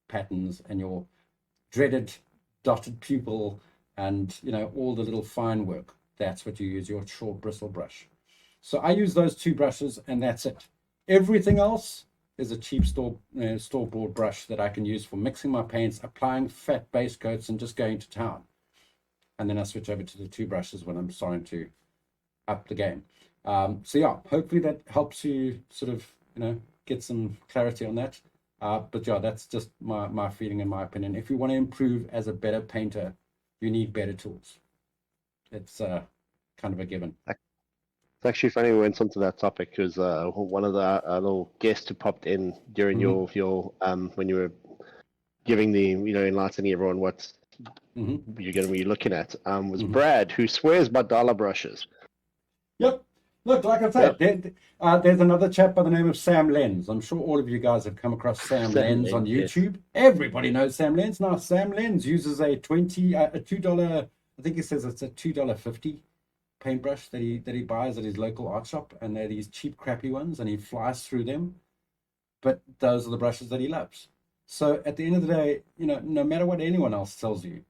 patterns and your dreaded dotted pupil and, you know, all the little fine work. That's what you use, your short bristle brush. So I use those two brushes and that's it. Everything else is a cheap store-bought brush that I can use for mixing my paints, applying fat base coats and just going to town. And then I switch over to the two brushes when I'm starting to up the game. So yeah, hopefully that helps you sort of, you know, get some clarity on that. But yeah, that's just my feeling and my opinion. If you want to improve as a better painter, you need better tools. It's kind of a given. It's actually funny we went onto that topic because one of the little guests who popped in during your when you were giving the, you know, enlightening everyone what you're going to be looking at was Brad, who swears by dollar brushes. Yep. Look, like I said, there's another chap by the name of Sam Lenz. I'm sure all of you guys have come across Sam Lenz on YouTube. Yes. Everybody knows Sam Lenz. Now, Sam Lenz uses a $2, I think he says it's a $2.50 paintbrush that he buys at his local art shop, and they're these cheap, crappy ones, and he flies through them. But those are the brushes that he loves. So at the end of the day, you know, no matter what anyone else tells you,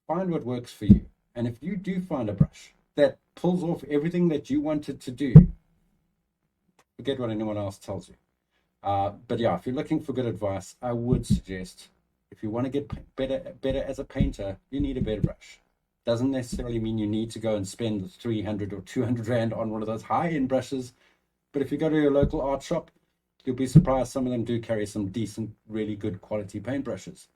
find what works for you. And if you do find a brush that pulls off everything that you wanted to do, forget what anyone else tells you. But yeah, if you're looking for good advice, I would suggest, if you want to get better as a painter, you need a better brush. Doesn't necessarily mean you need to go and spend 300 or 200 Rand on one of those high-end brushes. But if you go to your local art shop, you'll be surprised some of them do carry some decent, really good quality paintbrushes.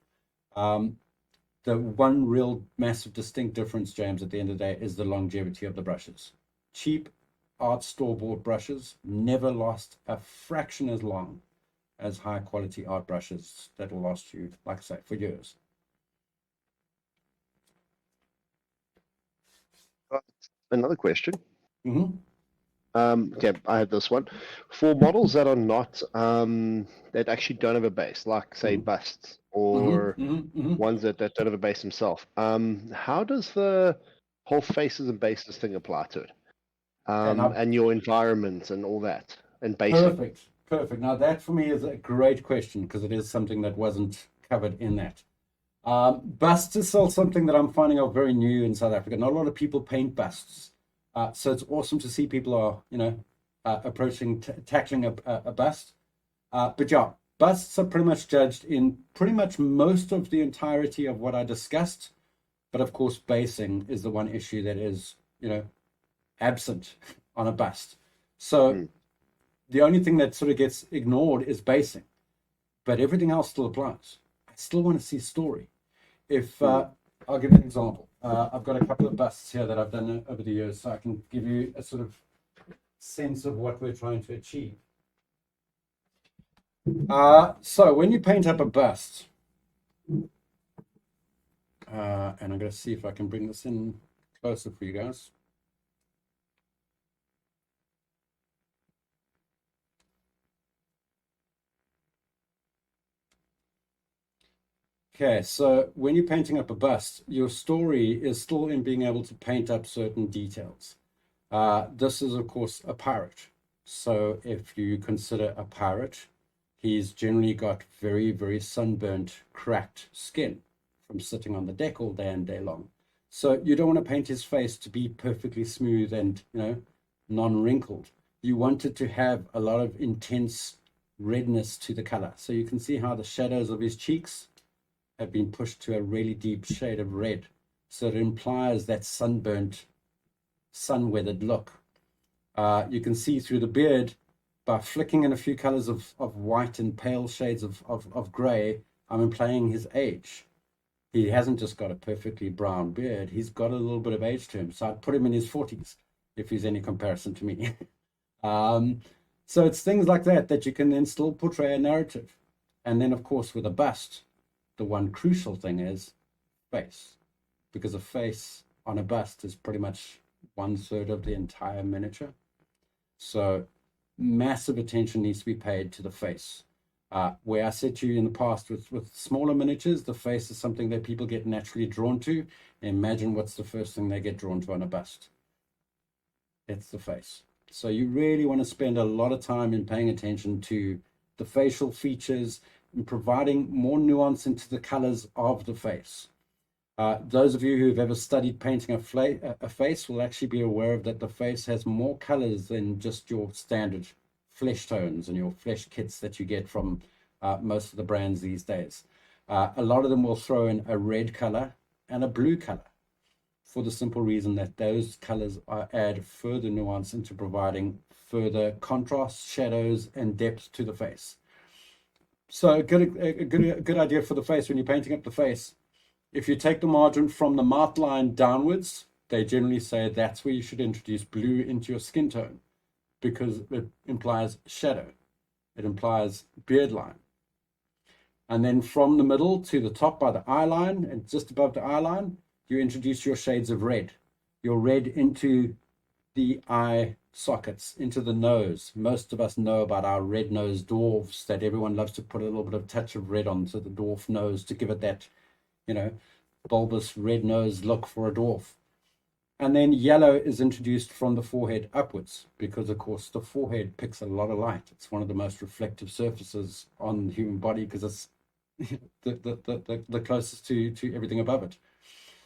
The one real massive distinct difference, James, at the end of the day, is the longevity of the brushes. Cheap art store-bought brushes never last a fraction as long as high-quality art brushes that will last you, like I say, for years. Another question. Okay, I have this one. For models that are not, that actually don't have a base, like say busts or ones that don't have a base themselves, how does the whole faces and bases thing apply to it? And your environment and all that, and basing? Perfect. Now that for me is a great question because it is something that wasn't covered in that. Busts is still something that I'm finding out very new in South Africa. Not a lot of people paint busts. So it's awesome to see people are, you know, approaching, tackling a bust. But yeah, busts are pretty much judged in pretty much most of the entirety of what I discussed. But of course, basing is the one issue that is, you know, absent on a bust. So the only thing that sort of gets ignored is basing. But everything else still applies. I still want to see story. If I'll give you an example. I've got a couple of busts here that I've done over the years, so I can give you a sort of sense of what we're trying to achieve. So when you paint up a bust, and I'm going to see if I can bring this in closer for you guys. Okay, so when you're painting up a bust, your story is still in being able to paint up certain details. This is, of course, a pirate. So if you consider a pirate, he's generally got very, very sunburnt, cracked skin from sitting on the deck all day and day long. So you don't want to paint his face to be perfectly smooth and, you know, non-wrinkled. You want it to have a lot of intense redness to the color. So you can see how the shadows of his cheeks have been pushed to a really deep shade of red. So it implies that sunburnt, sun-weathered look. You can see through the beard by flicking in a few colors of white and pale shades of gray, I'm implying his age. He hasn't just got a perfectly brown beard, he's got a little bit of age to him. So I'd put him in his 40s, if he's any comparison to me. So it's things like that you can then still portray a narrative. And then, of course, with a bust, the one crucial thing is face. because a face on a bust is pretty much 1/3 of the entire miniature. So massive attention needs to be paid to the face. Where I said to you in the past with smaller miniatures, the face is something that people get naturally drawn to. Imagine what's the first thing they get drawn to on a bust. It's the face. So you really want to spend a lot of time in paying attention to the facial features and providing more nuance into the colors of the face. Those of you who've ever studied painting a face will actually be aware of that the face has more colors than just your standard flesh tones and your flesh kits that you get from most of the brands these days. A lot of them will throw in a red color and a blue color for the simple reason that those colors add further nuance into providing further contrast, shadows, and depth to the face. So a good idea for the face when you're painting up the face. If you take the margin from the mouth line downwards, they generally say that's where you should introduce blue into your skin tone, because it implies shadow. It implies beard line. And then from the middle to the top by the eye line and just above the eye line, you introduce your shades of red. Your red into the eye sockets, into the nose. Most of us know about our red-nosed dwarves that everyone loves to put a little bit of touch of red onto the dwarf nose to give it that, bulbous red nose look for a dwarf. And then yellow is introduced from the forehead upwards because, of course, the forehead picks a lot of light. It's one of the most reflective surfaces on the human body because it's the closest to everything above it.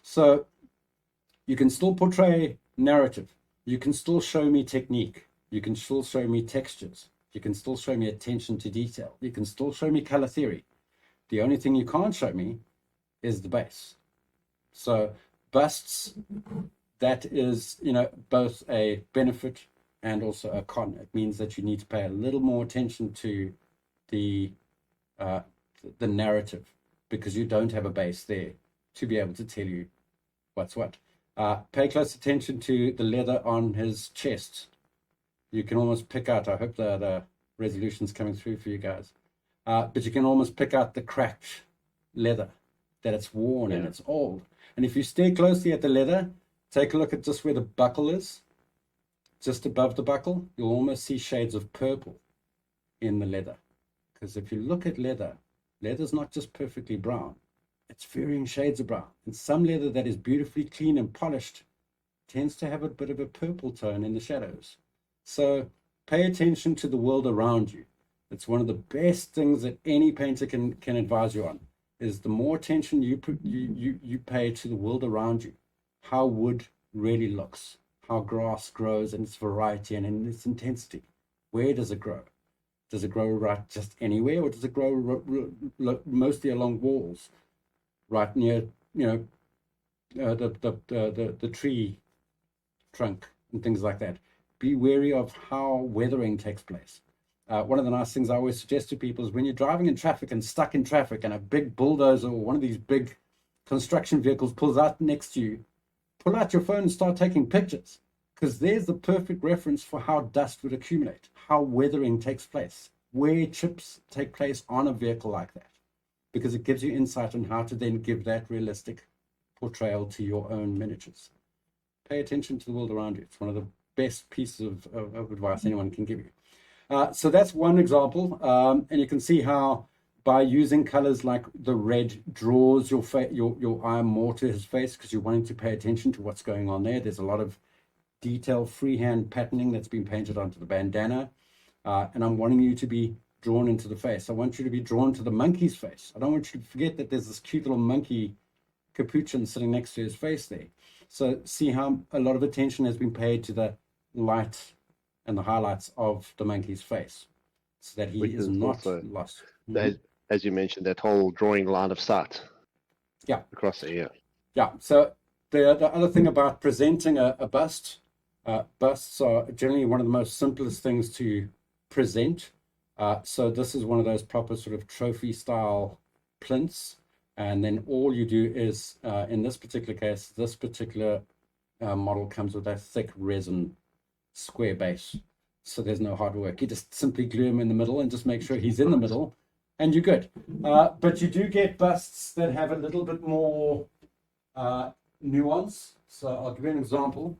So you can still portray narrative. You can still show me technique. You can still show me textures. You can still show me attention to detail. You can still show me color theory. The only thing you can't show me is the base. So busts, that is, both a benefit and also a con. It means that you need to pay a little more attention to the narrative because you don't have a base there to be able to tell you what's what. Pay close attention to the leather on his chest. You can almost pick out, I hope the resolution's coming through for you guys, but you can almost pick out the cracked leather, that it's worn and it's old. And if you stare closely at the leather, take a look at just where the buckle is. Just above the buckle, you'll almost see shades of purple in the leather. Because if you look at leather, leather's not just perfectly brown. It's varying shades of brown. And some leather that is beautifully clean and polished tends to have a bit of a purple tone in the shadows. So pay attention to the world around you. It's one of the best things that any painter can advise you on, is the more attention you pay to the world around you, how wood really looks, how grass grows in its variety and in its intensity. Where does it grow? Does it grow right just anywhere, or does it grow mostly along walls, right near the tree trunk and things like that? Be wary of how weathering takes place. One of the nice things I always suggest to people is when you're driving in traffic and stuck in traffic and a big bulldozer or one of these big construction vehicles pulls out next to you, pull out your phone and start taking pictures, because there's the perfect reference for how dust would accumulate, how weathering takes place, where chips take place on a vehicle like that, because it gives you insight on how to then give that realistic portrayal to your own miniatures. Pay attention to the world around you. It's one of the best pieces of advice anyone can give you. So that's one example, and you can see how by using colors like the red draws your eye more to his face because you're wanting to pay attention to what's going on there. There's a lot of detailed freehand patterning that's been painted onto the bandana, and I'm wanting you to be drawn into the face. I want you to be drawn to the monkey's face. I don't want you to forget that there's this cute little monkey capuchin sitting next to his face there. So see how a lot of attention has been paid to the light and the highlights of the monkey's face, so that he is not lost. As you mentioned, that whole drawing line of sight. Yeah. Across the ear. Yeah. So the other thing about presenting a bust, busts are generally one of the most simplest things to present. So this is one of those proper sort of trophy style plinths. And then all you do is, in this particular case, this particular model comes with a thick resin square base. So there's no hard work. You just simply glue him in the middle and just make sure he's in the middle and you're good. But you do get busts that have a little bit more nuance. So I'll give you an example.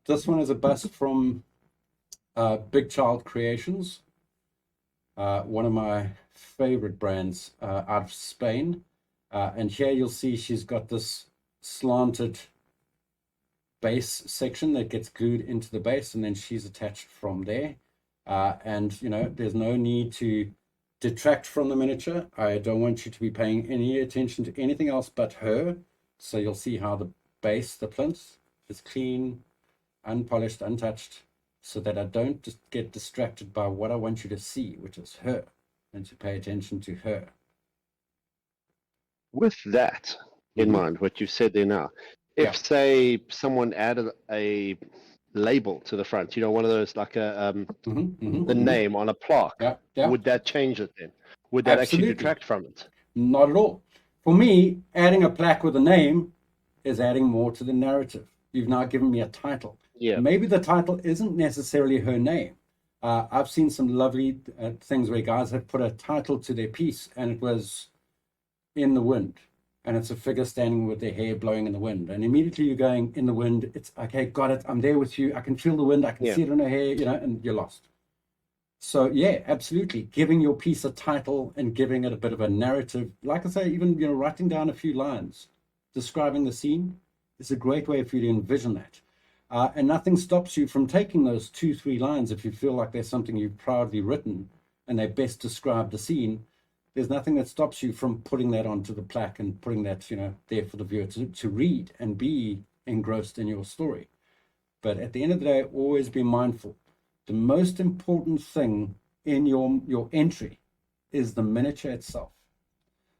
This one is a bust from Big Child Creations, one of my favorite brands out of Spain. And here you'll see she's got this slanted base section that gets glued into the base, and then she's attached from there. And there's no need to detract from the miniature. I don't want you to be paying any attention to anything else but her. So you'll see how the base, the plinth, is clean, unpolished, untouched, so that I don't just get distracted by what I want you to see, which is her, and to pay attention to her. With that in mind, what you've said there now, if say someone added a label to the front, one of those like the name on a plaque, would that change it then? Would that actually detract from it? Not at all. For me, adding a plaque with a name is adding more to the narrative. You've now given me a title. Yeah. Maybe the title isn't necessarily her name. I've seen some lovely things where guys have put a title to their piece, and it was In the Wind. And it's a figure standing with their hair blowing in the wind. And immediately you're going, in the wind, it's okay, got it, I'm there with you, I can feel the wind, I can see it in her hair, and you're lost. So yeah, absolutely. Giving your piece a title and giving it a bit of a narrative, like I say, even writing down a few lines, describing the scene is a great way for you to envision that. And nothing stops you from taking those 2-3 lines if you feel like there's something you've proudly written and they best describe the scene. There's nothing that stops you from putting that onto the plaque and putting that, there for the viewer to read and be engrossed in your story. But at the end of the day, always be mindful. The most important thing in your entry is the miniature itself.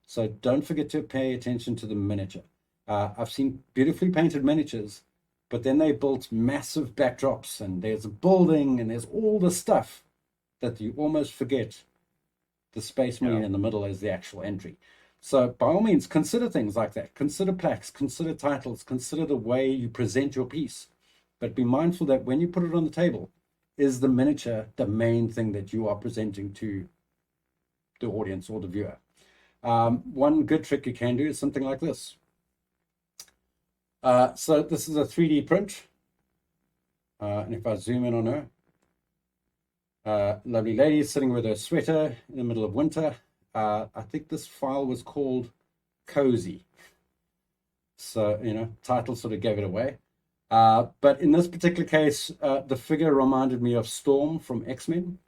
So don't forget to pay attention to the miniature. I've seen beautifully painted miniatures, but then they built massive backdrops, and there's a building, and there's all the stuff that you almost forget the space marine in the middle is the actual entry. So by all means, consider things like that. Consider plaques, consider titles, consider the way you present your piece. But be mindful that when you put it on the table, is the miniature the main thing that you are presenting to the audience or the viewer? One good trick you can do is something like this. So this is a 3D print. And if I zoom in on her, lovely lady sitting with her sweater in the middle of winter. I think this file was called Cozy. So, title sort of gave it away. But in this particular case, the figure reminded me of Storm from X-Men.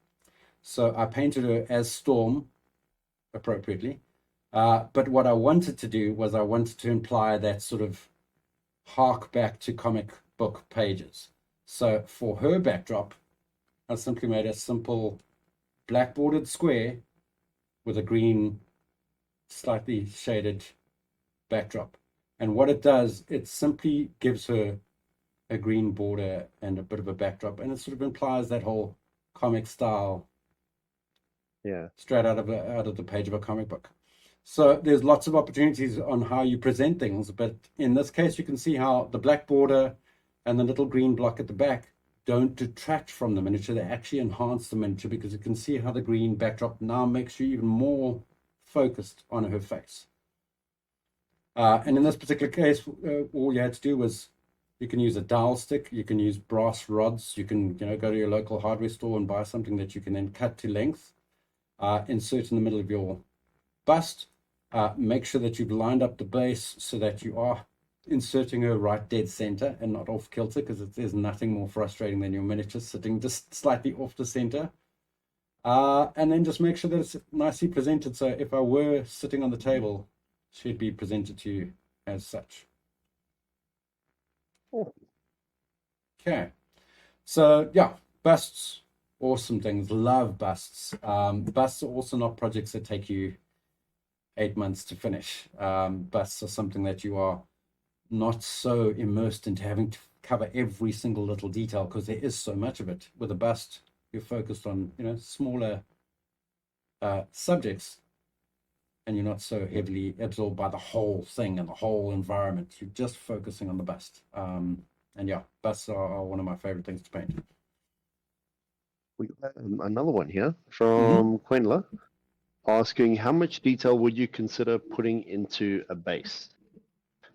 So I painted her as Storm appropriately. But what I wanted to do was I wanted to imply that sort of hark back to comic book pages. So for her backdrop, I simply made a simple black bordered square with a green, slightly shaded backdrop. And what it does, it simply gives her a green border and a bit of a backdrop. And it sort of implies that whole comic style straight out of the page of a comic book. So there's lots of opportunities on how you present things. But in this case, you can see how the black border and the little green block at the back don't detract from the miniature. They actually enhance the miniature, because you can see how the green backdrop now makes you even more focused on her face. And in this particular case, all you had to do was, you can use a dowel stick, you can use brass rods, you can go to your local hardware store and buy something that you can then cut to length, insert in the middle of your bust. Make sure that you've lined up the base so that you are inserting her right dead center and not off kilter, because there's nothing more frustrating than your miniature sitting just slightly off the center. And then just make sure that it's nicely presented. So if I were sitting on the table, she'd be presented to you as such. Okay. So yeah, busts, awesome things. Love busts. Busts are also not projects that take you 8 months to finish. Busts are something that you are not so immersed into having to cover every single little detail, because there is so much of it. With a bust, you're focused on smaller subjects, and you're not so heavily absorbed by the whole thing and the whole environment. You're just focusing on the bust. And yeah, busts are one of my favorite things to paint. We got another one here from Quenla asking, how much detail would you consider putting into a base?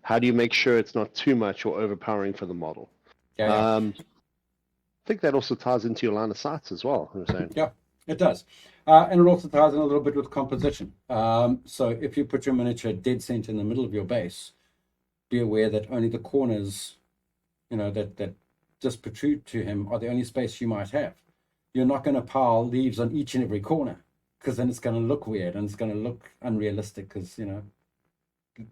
how do you make sure it's not too much or overpowering for the model? Yeah. I think that also ties into your line of sights as well. I'm saying. Yeah, it does. And it also ties in a little bit with composition. So if you put your miniature dead center in the middle of your base, be aware that only the corners, that just protrude to him are the only space you might have. You're not going to pile leaves on each and every corner, because then it's going to look weird and it's going to look unrealistic, because,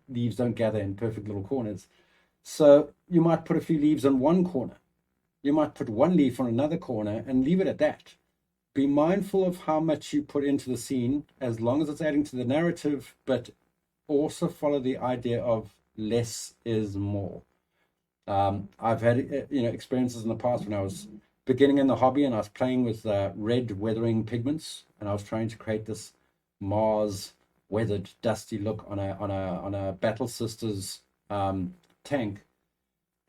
leaves don't gather in perfect little corners. So you might put a few leaves on one corner. You might put one leaf on another corner and leave it at that. Be mindful of how much you put into the scene, as long as it's adding to the narrative, but also follow the idea of less is more. I've had experiences in the past when I was beginning in the hobby and I was playing with red weathering pigments, and I was trying to create this Mars weathered dusty look on a Battle Sisters tank.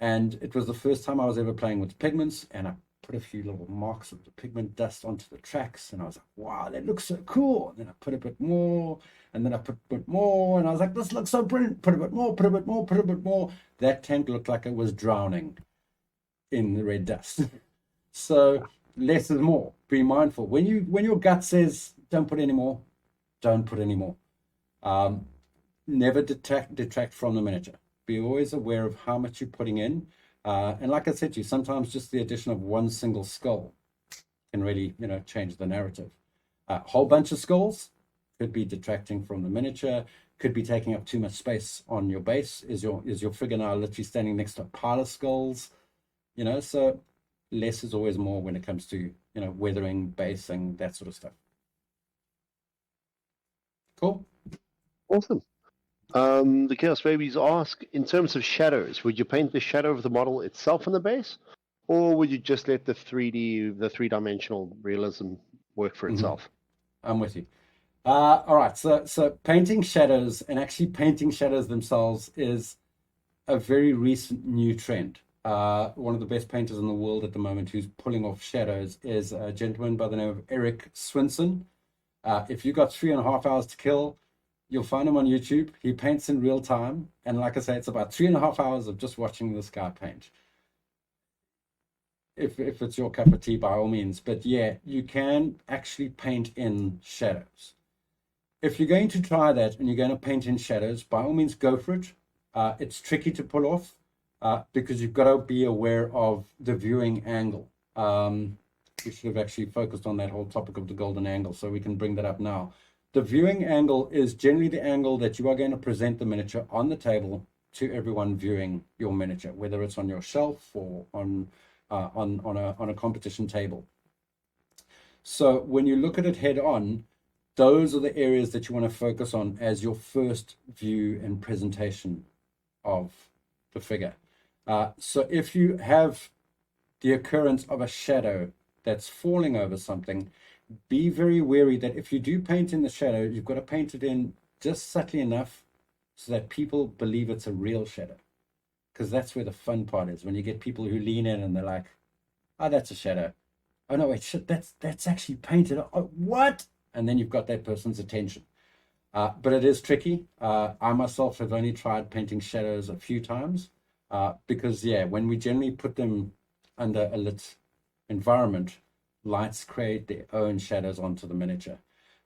And it was the first time I was ever playing with pigments, and I put a few little marks of the pigment dust onto the tracks, and I was like, wow, that looks so cool. And then I put a bit more, and then I put a bit more, and I was like, this looks so brilliant. Put a bit more, put a bit more, put a bit more. That tank looked like it was drowning in the red dust. So less is more. Be mindful. When your gut says don't put any more, don't put any more. Never detract from the miniature. Be always aware of how much you're putting in. And like I said to you, sometimes just the addition of one single skull can really, change the narrative. A whole bunch of skulls could be detracting from the miniature, could be taking up too much space on your base. Is your figure now literally standing next to a pile of skulls? So less is always more when it comes to, weathering, basing, that sort of stuff. Cool. Awesome. The Chaos Babies ask, in terms of shadows, would you paint the shadow of the model itself on the base, or would you just let the three-dimensional realism work for itself? I'm with you. All right, so painting shadows and actually painting shadows themselves is a very recent new trend. One of the best painters in the world at the moment who's pulling off shadows is a gentleman by the name of Eric Swinson. If you've got 3.5 hours to kill, you'll find him on YouTube. He paints in real time. And like I say, it's about 3.5 hours of just watching this guy paint. If it's your cup of tea, by all means. But yeah, you can actually paint in shadows. If you're going to try that and you're going to paint in shadows, by all means, go for it. It's tricky to pull off because you've got to be aware of the viewing angle. We should have actually focused on that whole topic of the golden angle, so we can bring that up now. The viewing angle is generally the angle that you are going to present the miniature on the table to everyone viewing your miniature, whether it's on your shelf or on a competition table. So when you look at it head on, those are the areas that you want to focus on as your first view and presentation of the figure. So if you have the occurrence of a shadow that's falling over something, be very wary that if you do paint in the shadow, you've got to paint it in just subtly enough so that people believe it's a real shadow. Because that's where the fun part is, when you get people who lean in and they're like, oh, that's a shadow. Oh, no, wait, shit, that's actually painted. Oh, what? And then you've got that person's attention. But it is tricky. I myself have only tried painting shadows a few times because, yeah, when we generally put them under a lit environment, lights create their own shadows onto the miniature.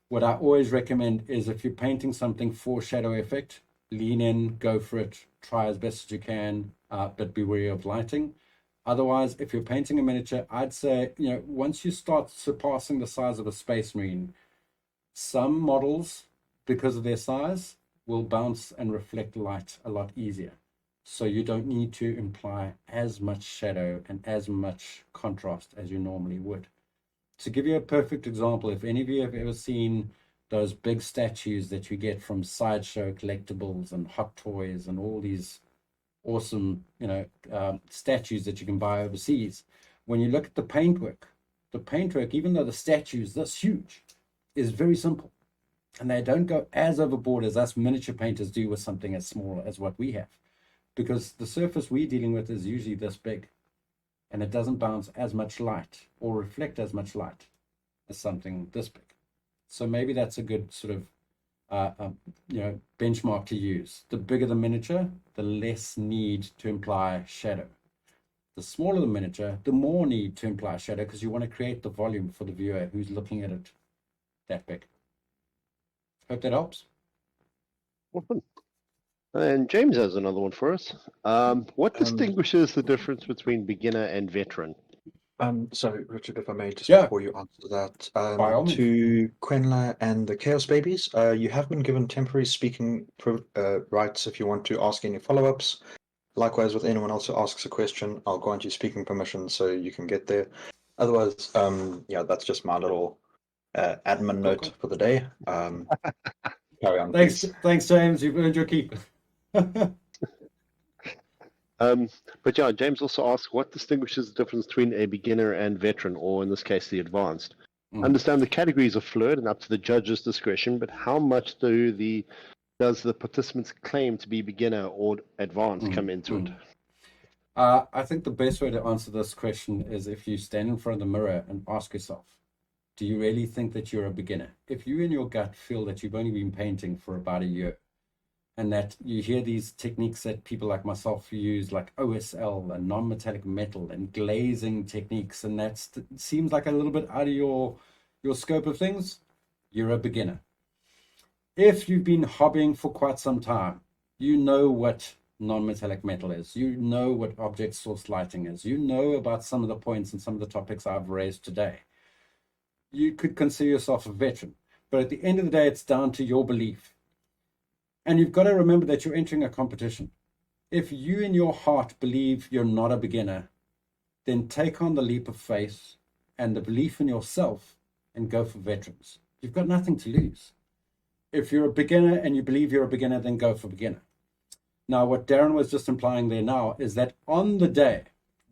What I always recommend is if you're painting something for shadow effect, lean in, go for it, try as best as you can, but be wary of lighting. Otherwise, if you're painting a miniature, I'd say, once you start surpassing the size of a Space Marine, some models, because of their size, will bounce and reflect light a lot easier. So you don't need to imply as much shadow and as much contrast as you normally would. To give you a perfect example, if any of you have ever seen those big statues that you get from Sideshow Collectibles and Hot Toys and all these awesome, statues that you can buy overseas, when you look at the paintwork, even though the statue is this huge, is very simple. And they don't go as overboard as us miniature painters do with something as small as what we have. Because the surface we're dealing with is usually this big. And it doesn't bounce as much light or reflect as much light as something this big. So maybe that's a good sort of benchmark to use. The bigger the miniature, the less need to imply shadow. The smaller the miniature, the more need to imply shadow, because you want to create the volume for the viewer who's looking at it that big. Hope that helps. Awesome. And James has another one for us. What distinguishes the difference between beginner and veteran? So Richard, if I may, just Yeah. before you answer that, By all means. to Quenla and the Chaos Babies, you have been given temporary speaking rights if you want to ask any follow-ups. Likewise, with anyone else who asks a question, I'll grant you speaking permission so you can get there. Otherwise, yeah, that's just my little admin note for the day. Carry on, Thanks, please. thanks, James. You've earned your keep. But yeah, James also asks, what distinguishes the difference between a beginner and veteran, or in this case, the advanced? Understand the categories are fluid and up to the judge's discretion, but how much does the participant's claim to be beginner or advanced come into it? I think the best way to answer this question is if you stand in front of the mirror and ask yourself, do you really think that you're a beginner? If you in your gut feel that you've only been painting for about a year, and that you hear these techniques that people like myself use, like OSL and non-metallic metal and glazing techniques, and that seems like a little bit out of your scope of things, you're a beginner. If you've been hobbying for quite some time, you know what non-metallic metal is, you know what object source lighting is, you know about some of the points and some of the topics I've raised today, you could consider yourself a veteran. But at the end of the day, it's down to your belief. And you've got to remember that you're entering a competition. If you in your heart believe you're not a beginner, then take on the leap of faith and the belief in yourself and go for veterans. You've got nothing to lose. If you're a beginner and you believe you're a beginner, then go for beginner. Now, what Darren was just implying there now is that on the day,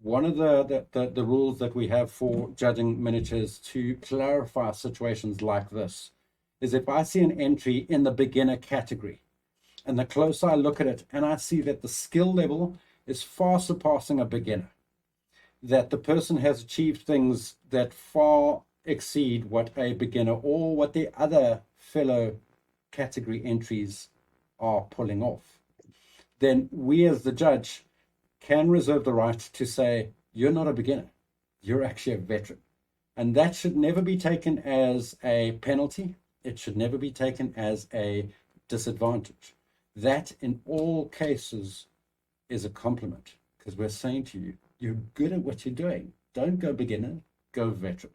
one of the rules that we have for judging miniatures to clarify situations like this is if I see an entry in the beginner category, and the closer I look at it, and I see that the skill level is far surpassing a beginner, that the person has achieved things that far exceed what a beginner or what the other fellow category entries are pulling off, then we as the judge can reserve the right to say, you're not a beginner, you're actually a veteran. And that should never be taken as a penalty. It should never be taken as a disadvantage. That in all cases is a compliment, because we're saying to you, you're good at what you're doing. Don't go beginner, go veteran.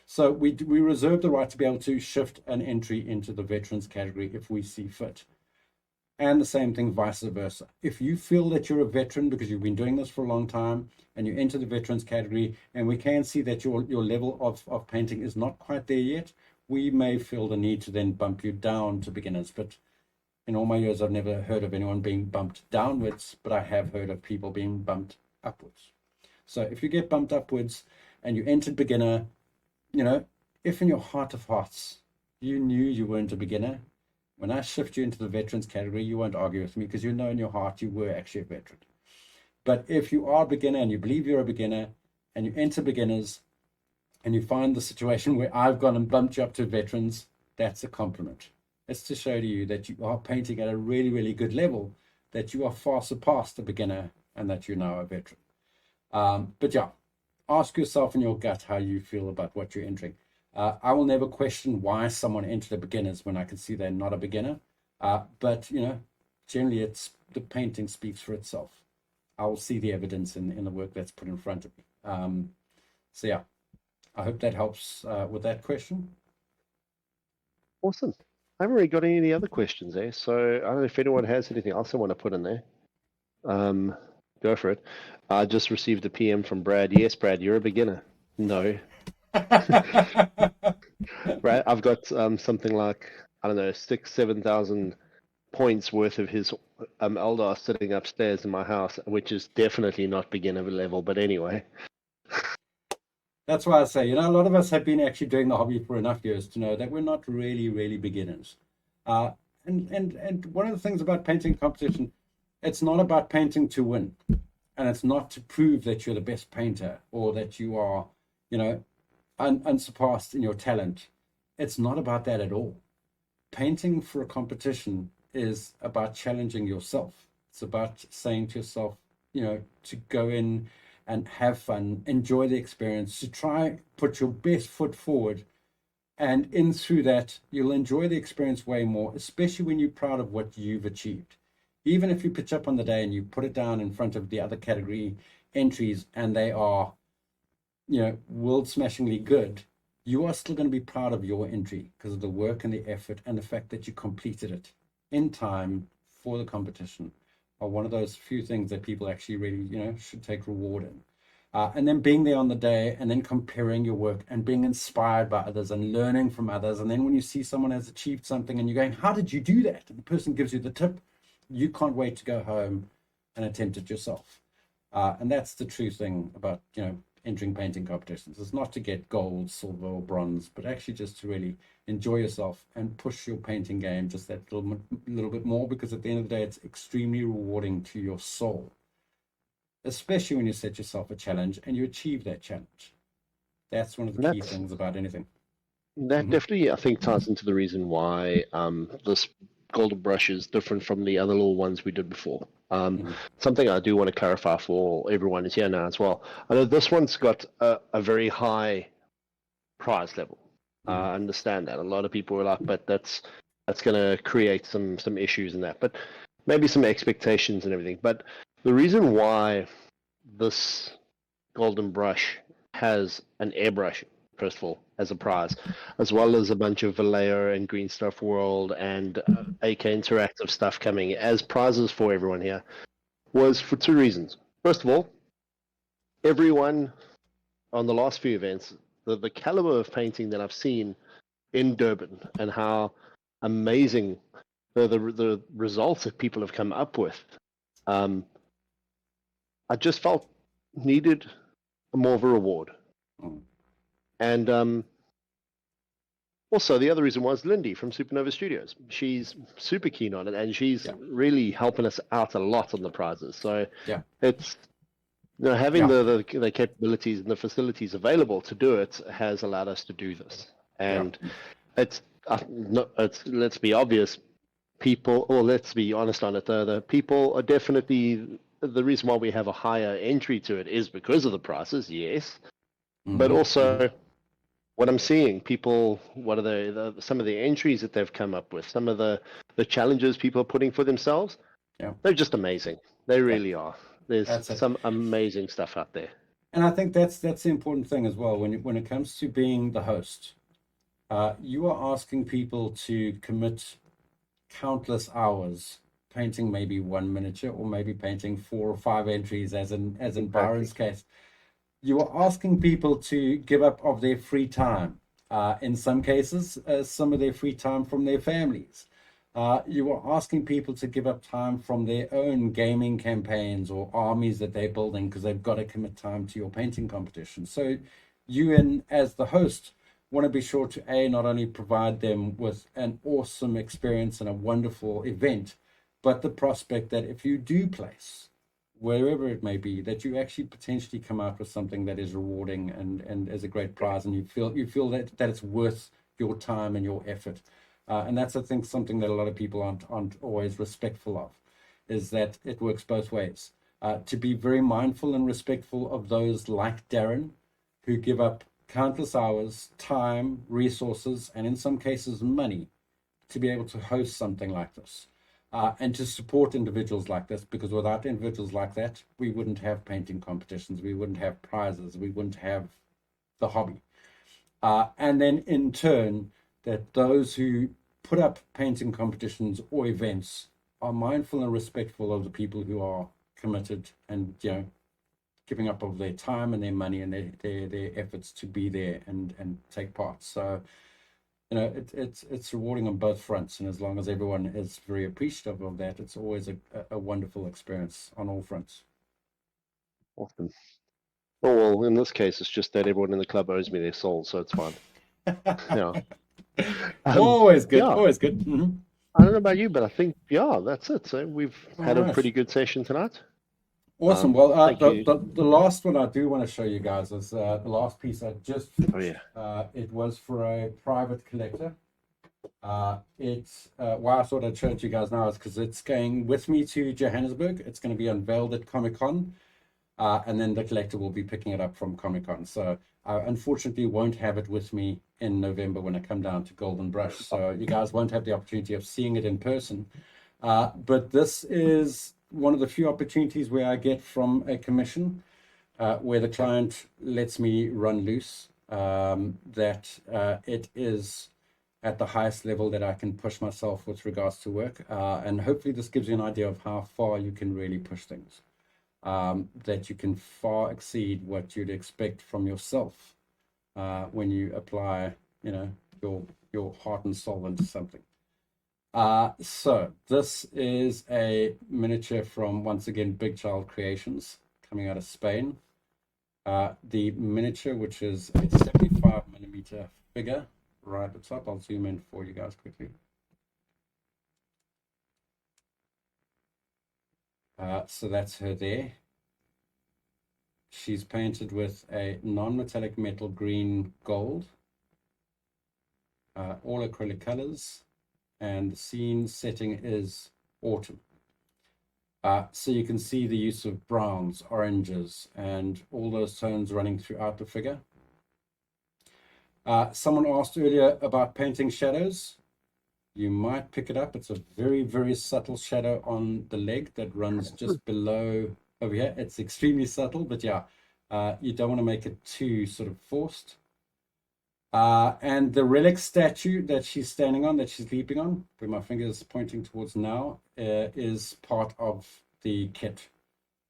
So we reserve the right to be able to shift an entry into the veterans category if we see fit. And the same thing vice versa. If you feel that you're a veteran because you've been doing this for a long time and you enter the veterans category, and we can see that your level of painting is not quite there yet, we may feel the need to then bump you down to beginners. But in all my years, I've never heard of anyone being bumped downwards, but I have heard of people being bumped upwards. So if you get bumped upwards and you entered beginner, if in your heart of hearts, you knew you weren't a beginner, when I shift you into the veterans category, you won't argue with me because you know in your heart you were actually a veteran. But if you are a beginner and you believe you're a beginner and you enter beginners and you find the situation where I've gone and bumped you up to veterans, that's a compliment. It's to show to you that you are painting at a really, really good level, that you are far surpassed a beginner and that you're now a veteran. But yeah, ask yourself in your gut how you feel about what you're entering. I will never question why someone entered a beginners when I can see they're not a beginner. But, generally it's the painting speaks for itself. I will see the evidence in the work that's put in front of me. So yeah, I hope that helps with that question. Awesome. I haven't really got any other questions there, so I don't know if anyone has anything else they want to put in there. Go for it. I just received a PM from Brad. Yes, Brad, you're a beginner. No. Right, I've got something like, I don't know, 6,000-7,000 points worth of his Eldar sitting upstairs in my house, which is definitely not beginner level, but anyway. That's why I say, a lot of us have been actually doing the hobby for enough years to know that we're not really, really beginners. And one of the things about painting competition, it's not about painting to win. And it's not to prove that you're the best painter or that you are, unsurpassed in your talent. It's not about that at all. painting for a competition is about challenging yourself. It's about saying to yourself, to go in and have fun, enjoy the experience, to try put your best foot forward. And in through that, you'll enjoy the experience way more, especially when you're proud of what you've achieved. Even if you pitch up on the day and you put it down in front of the other category entries and they are, world smashingly good, you are still going to be proud of your entry because of the work and the effort and the fact that you completed it in time for the competition are one of those few things that people actually really, should take reward in. And then being there on the day and then comparing your work and being inspired by others and learning from others. And then when you see someone has achieved something and you're going, how did you do that? And the person gives you the tip, you can't wait to go home and attempt it yourself. And that's the true thing about, entering painting competitions. It's not to get gold, silver, or bronze, but actually just to really enjoy yourself and push your painting game just that little bit more, because at the end of the day, it's extremely rewarding to your soul, especially when you set yourself a challenge and you achieve that challenge. That's one of the key things about anything. That definitely, I think, ties into the reason why this golden brush is different from the other little ones we did before. Something I do want to clarify for everyone is here now as well. I know this one's got a very high prize level. I understand that. A lot of people are like, but that's going to create some issues in that. But maybe some expectations and everything. But the reason why this golden brush has an airbrush, first of all, as a prize, as well as a bunch of Vallejo and Green Stuff World and AK Interactive stuff coming as prizes for everyone here, was for two reasons. First of all, everyone on the last few events, the caliber of painting that I've seen in Durban and how amazing the results that people have come up with, I just felt needed more of a reward. And also, the other reason was Lindy from Supernova Studios. She's super keen on it, and she's really helping us out a lot on the prizes. So it's having the capabilities and the facilities available to do it has allowed us to do this. And it's let's be obvious, let's be honest on it. The people are definitely the reason why we have a higher entry to it is because of the prices, yes, but also. What I'm seeing, people, what are some of the entries that they've come up with, some of the challenges people are putting for themselves, they're just amazing. They really are. There's some amazing stuff out there. And I think that's the important thing as well. When it comes to being the host, you are asking people to commit countless hours painting maybe one miniature or maybe painting 4 or 5 entries, as in Byron's case. You are asking people to give up of their free time, in some cases, some of their free time from their families. You are asking people to give up time from their own gaming campaigns or armies that they're building because they've got to commit time to your painting competition. So you, as the host, want to be sure to, not only provide them with an awesome experience and a wonderful event, but the prospect that if you do place, wherever it may be, that you actually potentially come out with something that is rewarding and as a great prize, and you feel that it's worth your time and your effort. And that's, I think, something that a lot of people aren't always respectful of, is that it works both ways. To be very mindful and respectful of those like Darren, who give up countless hours, time, resources, and in some cases money, to be able to host something like this. And to support individuals like this, because without individuals like that, we wouldn't have painting competitions, we wouldn't have prizes, we wouldn't have the hobby. And then in turn, that those who put up painting competitions or events are mindful and respectful of the people who are committed and, giving up of their time and their money and their efforts to be there and take part. So, it's rewarding on both fronts, and as long as everyone is very appreciative of that, it's always a wonderful experience on all fronts. Awesome. Oh, well, in this case, it's just that everyone in the club owes me their soul, so it's fine. Always good. Always good. I don't know about you, but I think that's it. So we've had a pretty good session tonight. Awesome. Well, the last one I do want to show you guys is the last piece I just finished. It was for a private collector. Why I thought I'd show it to you guys now is because it's going with me to Johannesburg. It's going to be unveiled at Comic-Con, and then the collector will be picking it up from Comic-Con. So I unfortunately won't have it with me in November when I come down to Golden Brush. So you guys won't have the opportunity of seeing it in person. But this is one of the few opportunities where I get from a commission where the client lets me run loose, that it is at the highest level that I can push myself with regards to work. And hopefully this gives you an idea of how far you can really push things, that you can far exceed what you'd expect from yourself when you apply, your heart and soul into something. So this is a miniature from, once again, Big Child Creations, coming out of Spain. The miniature, which is a 75mm figure, right at the top. I'll zoom in for you guys quickly. So that's her there. She's painted with a non-metallic metal green gold, all acrylic colors, and the scene setting is autumn. So you can see the use of browns, oranges, and all those tones running throughout the figure. Someone asked earlier about painting shadows. You might pick it up. It's a very, very subtle shadow on the leg that runs just below over here. It's extremely subtle, but yeah, you don't want to make it too sort of forced. And the relic statue that she's standing on, that she's leaping on, where my finger is pointing towards now, is part of the kit.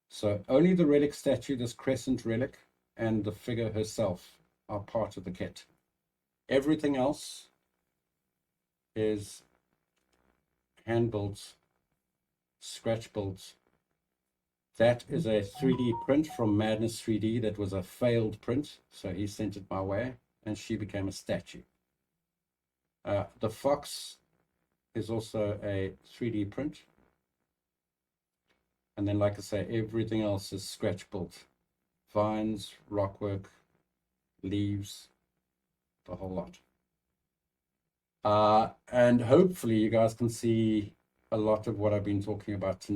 So only the relic statue, this crescent relic, and the figure herself are part of the kit. Everything else is hand-built, scratch-built. That is a 3D print from Madness 3D that was a failed print, so he sent it my way, and she became a statue. The fox is also a 3D print. And then, like I say, everything else is scratch-built. Vines, rockwork, leaves, the whole lot. And hopefully you guys can see a lot of what I've been talking about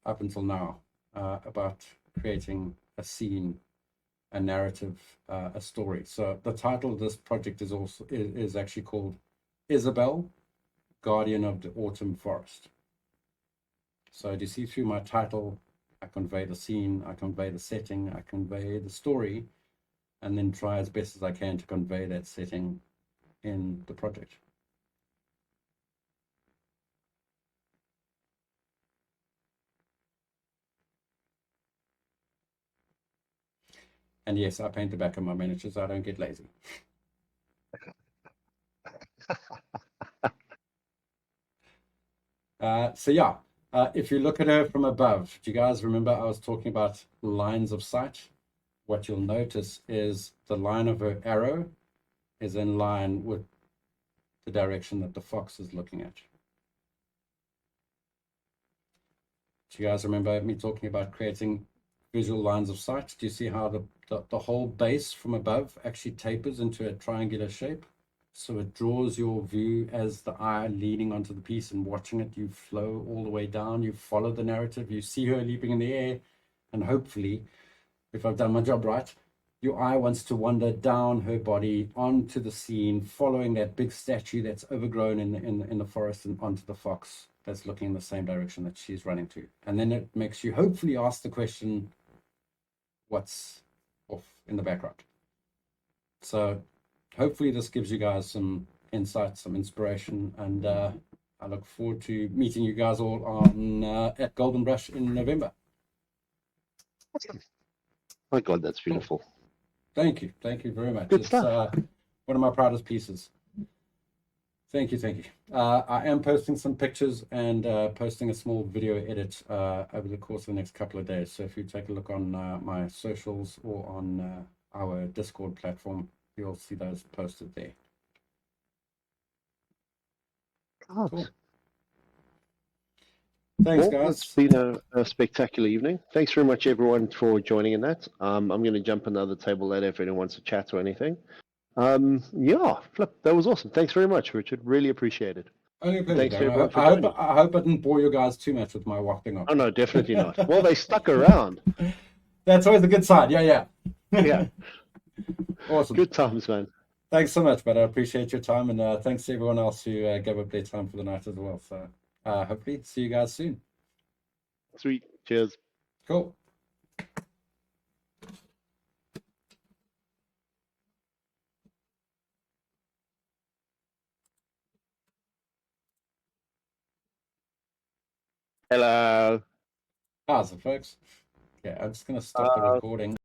up until now, about creating a scene, a narrative, a story. So the title of this project is actually called Isabel, Guardian of the Autumn Forest. So do you see through my title, I convey the scene, I convey the setting, I convey the story, and then try as best as I can to convey that setting in the project. And yes, I paint the back of my miniatures. I don't get lazy. So yeah, if you look at her from above, do you guys remember I was talking about lines of sight? What you'll notice is the line of her arrow is in line with the direction that the fox is looking at. Do you guys remember me talking about creating visual lines of sight? Do you see how the whole base from above actually tapers into a triangular shape? So it draws your view as the eye leaning onto the piece and watching it. You flow all the way down, you follow the narrative, you see her leaping in the air, and hopefully, if I've done my job right, your eye wants to wander down her body onto the scene, following that big statue that's overgrown in the forest and onto the fox that's looking in the same direction that she's running to. And then it makes you hopefully ask the question, what's off in the background? So hopefully this gives you guys some insight, some inspiration, and I look forward to meeting you guys all on at Golden Brush in November. My God, that's beautiful. Thank you very much. Good It's stuff. one of my proudest pieces. Thank you. I am posting some pictures and posting a small video edit over the course of the next couple of days. So if you take a look on my socials or on our Discord platform, you'll see those posted there. Cool. Thanks, Well, guys. it's been a spectacular evening. Thanks very much, everyone, for joining in that. I'm going to jump another table later if anyone wants to chat or anything. Yeah, flip, that was awesome. Thanks very much, Richard. Really appreciate it. Only a pleasure, Thanks to Darren. everyone for I hope joining. I hope I didn't bore you guys too much with my wafting on. Oh no, definitely not. Well, they stuck around. That's always a good sign. Yeah. Yeah, Awesome. good times, man. Thanks so much, but I appreciate your time, and thanks to everyone else who gave up their time for the night as well. So hopefully see you guys soon. Sweet. Cheers. Cool. Hello. How's it, folks? Okay, I'm just going to stop the recording.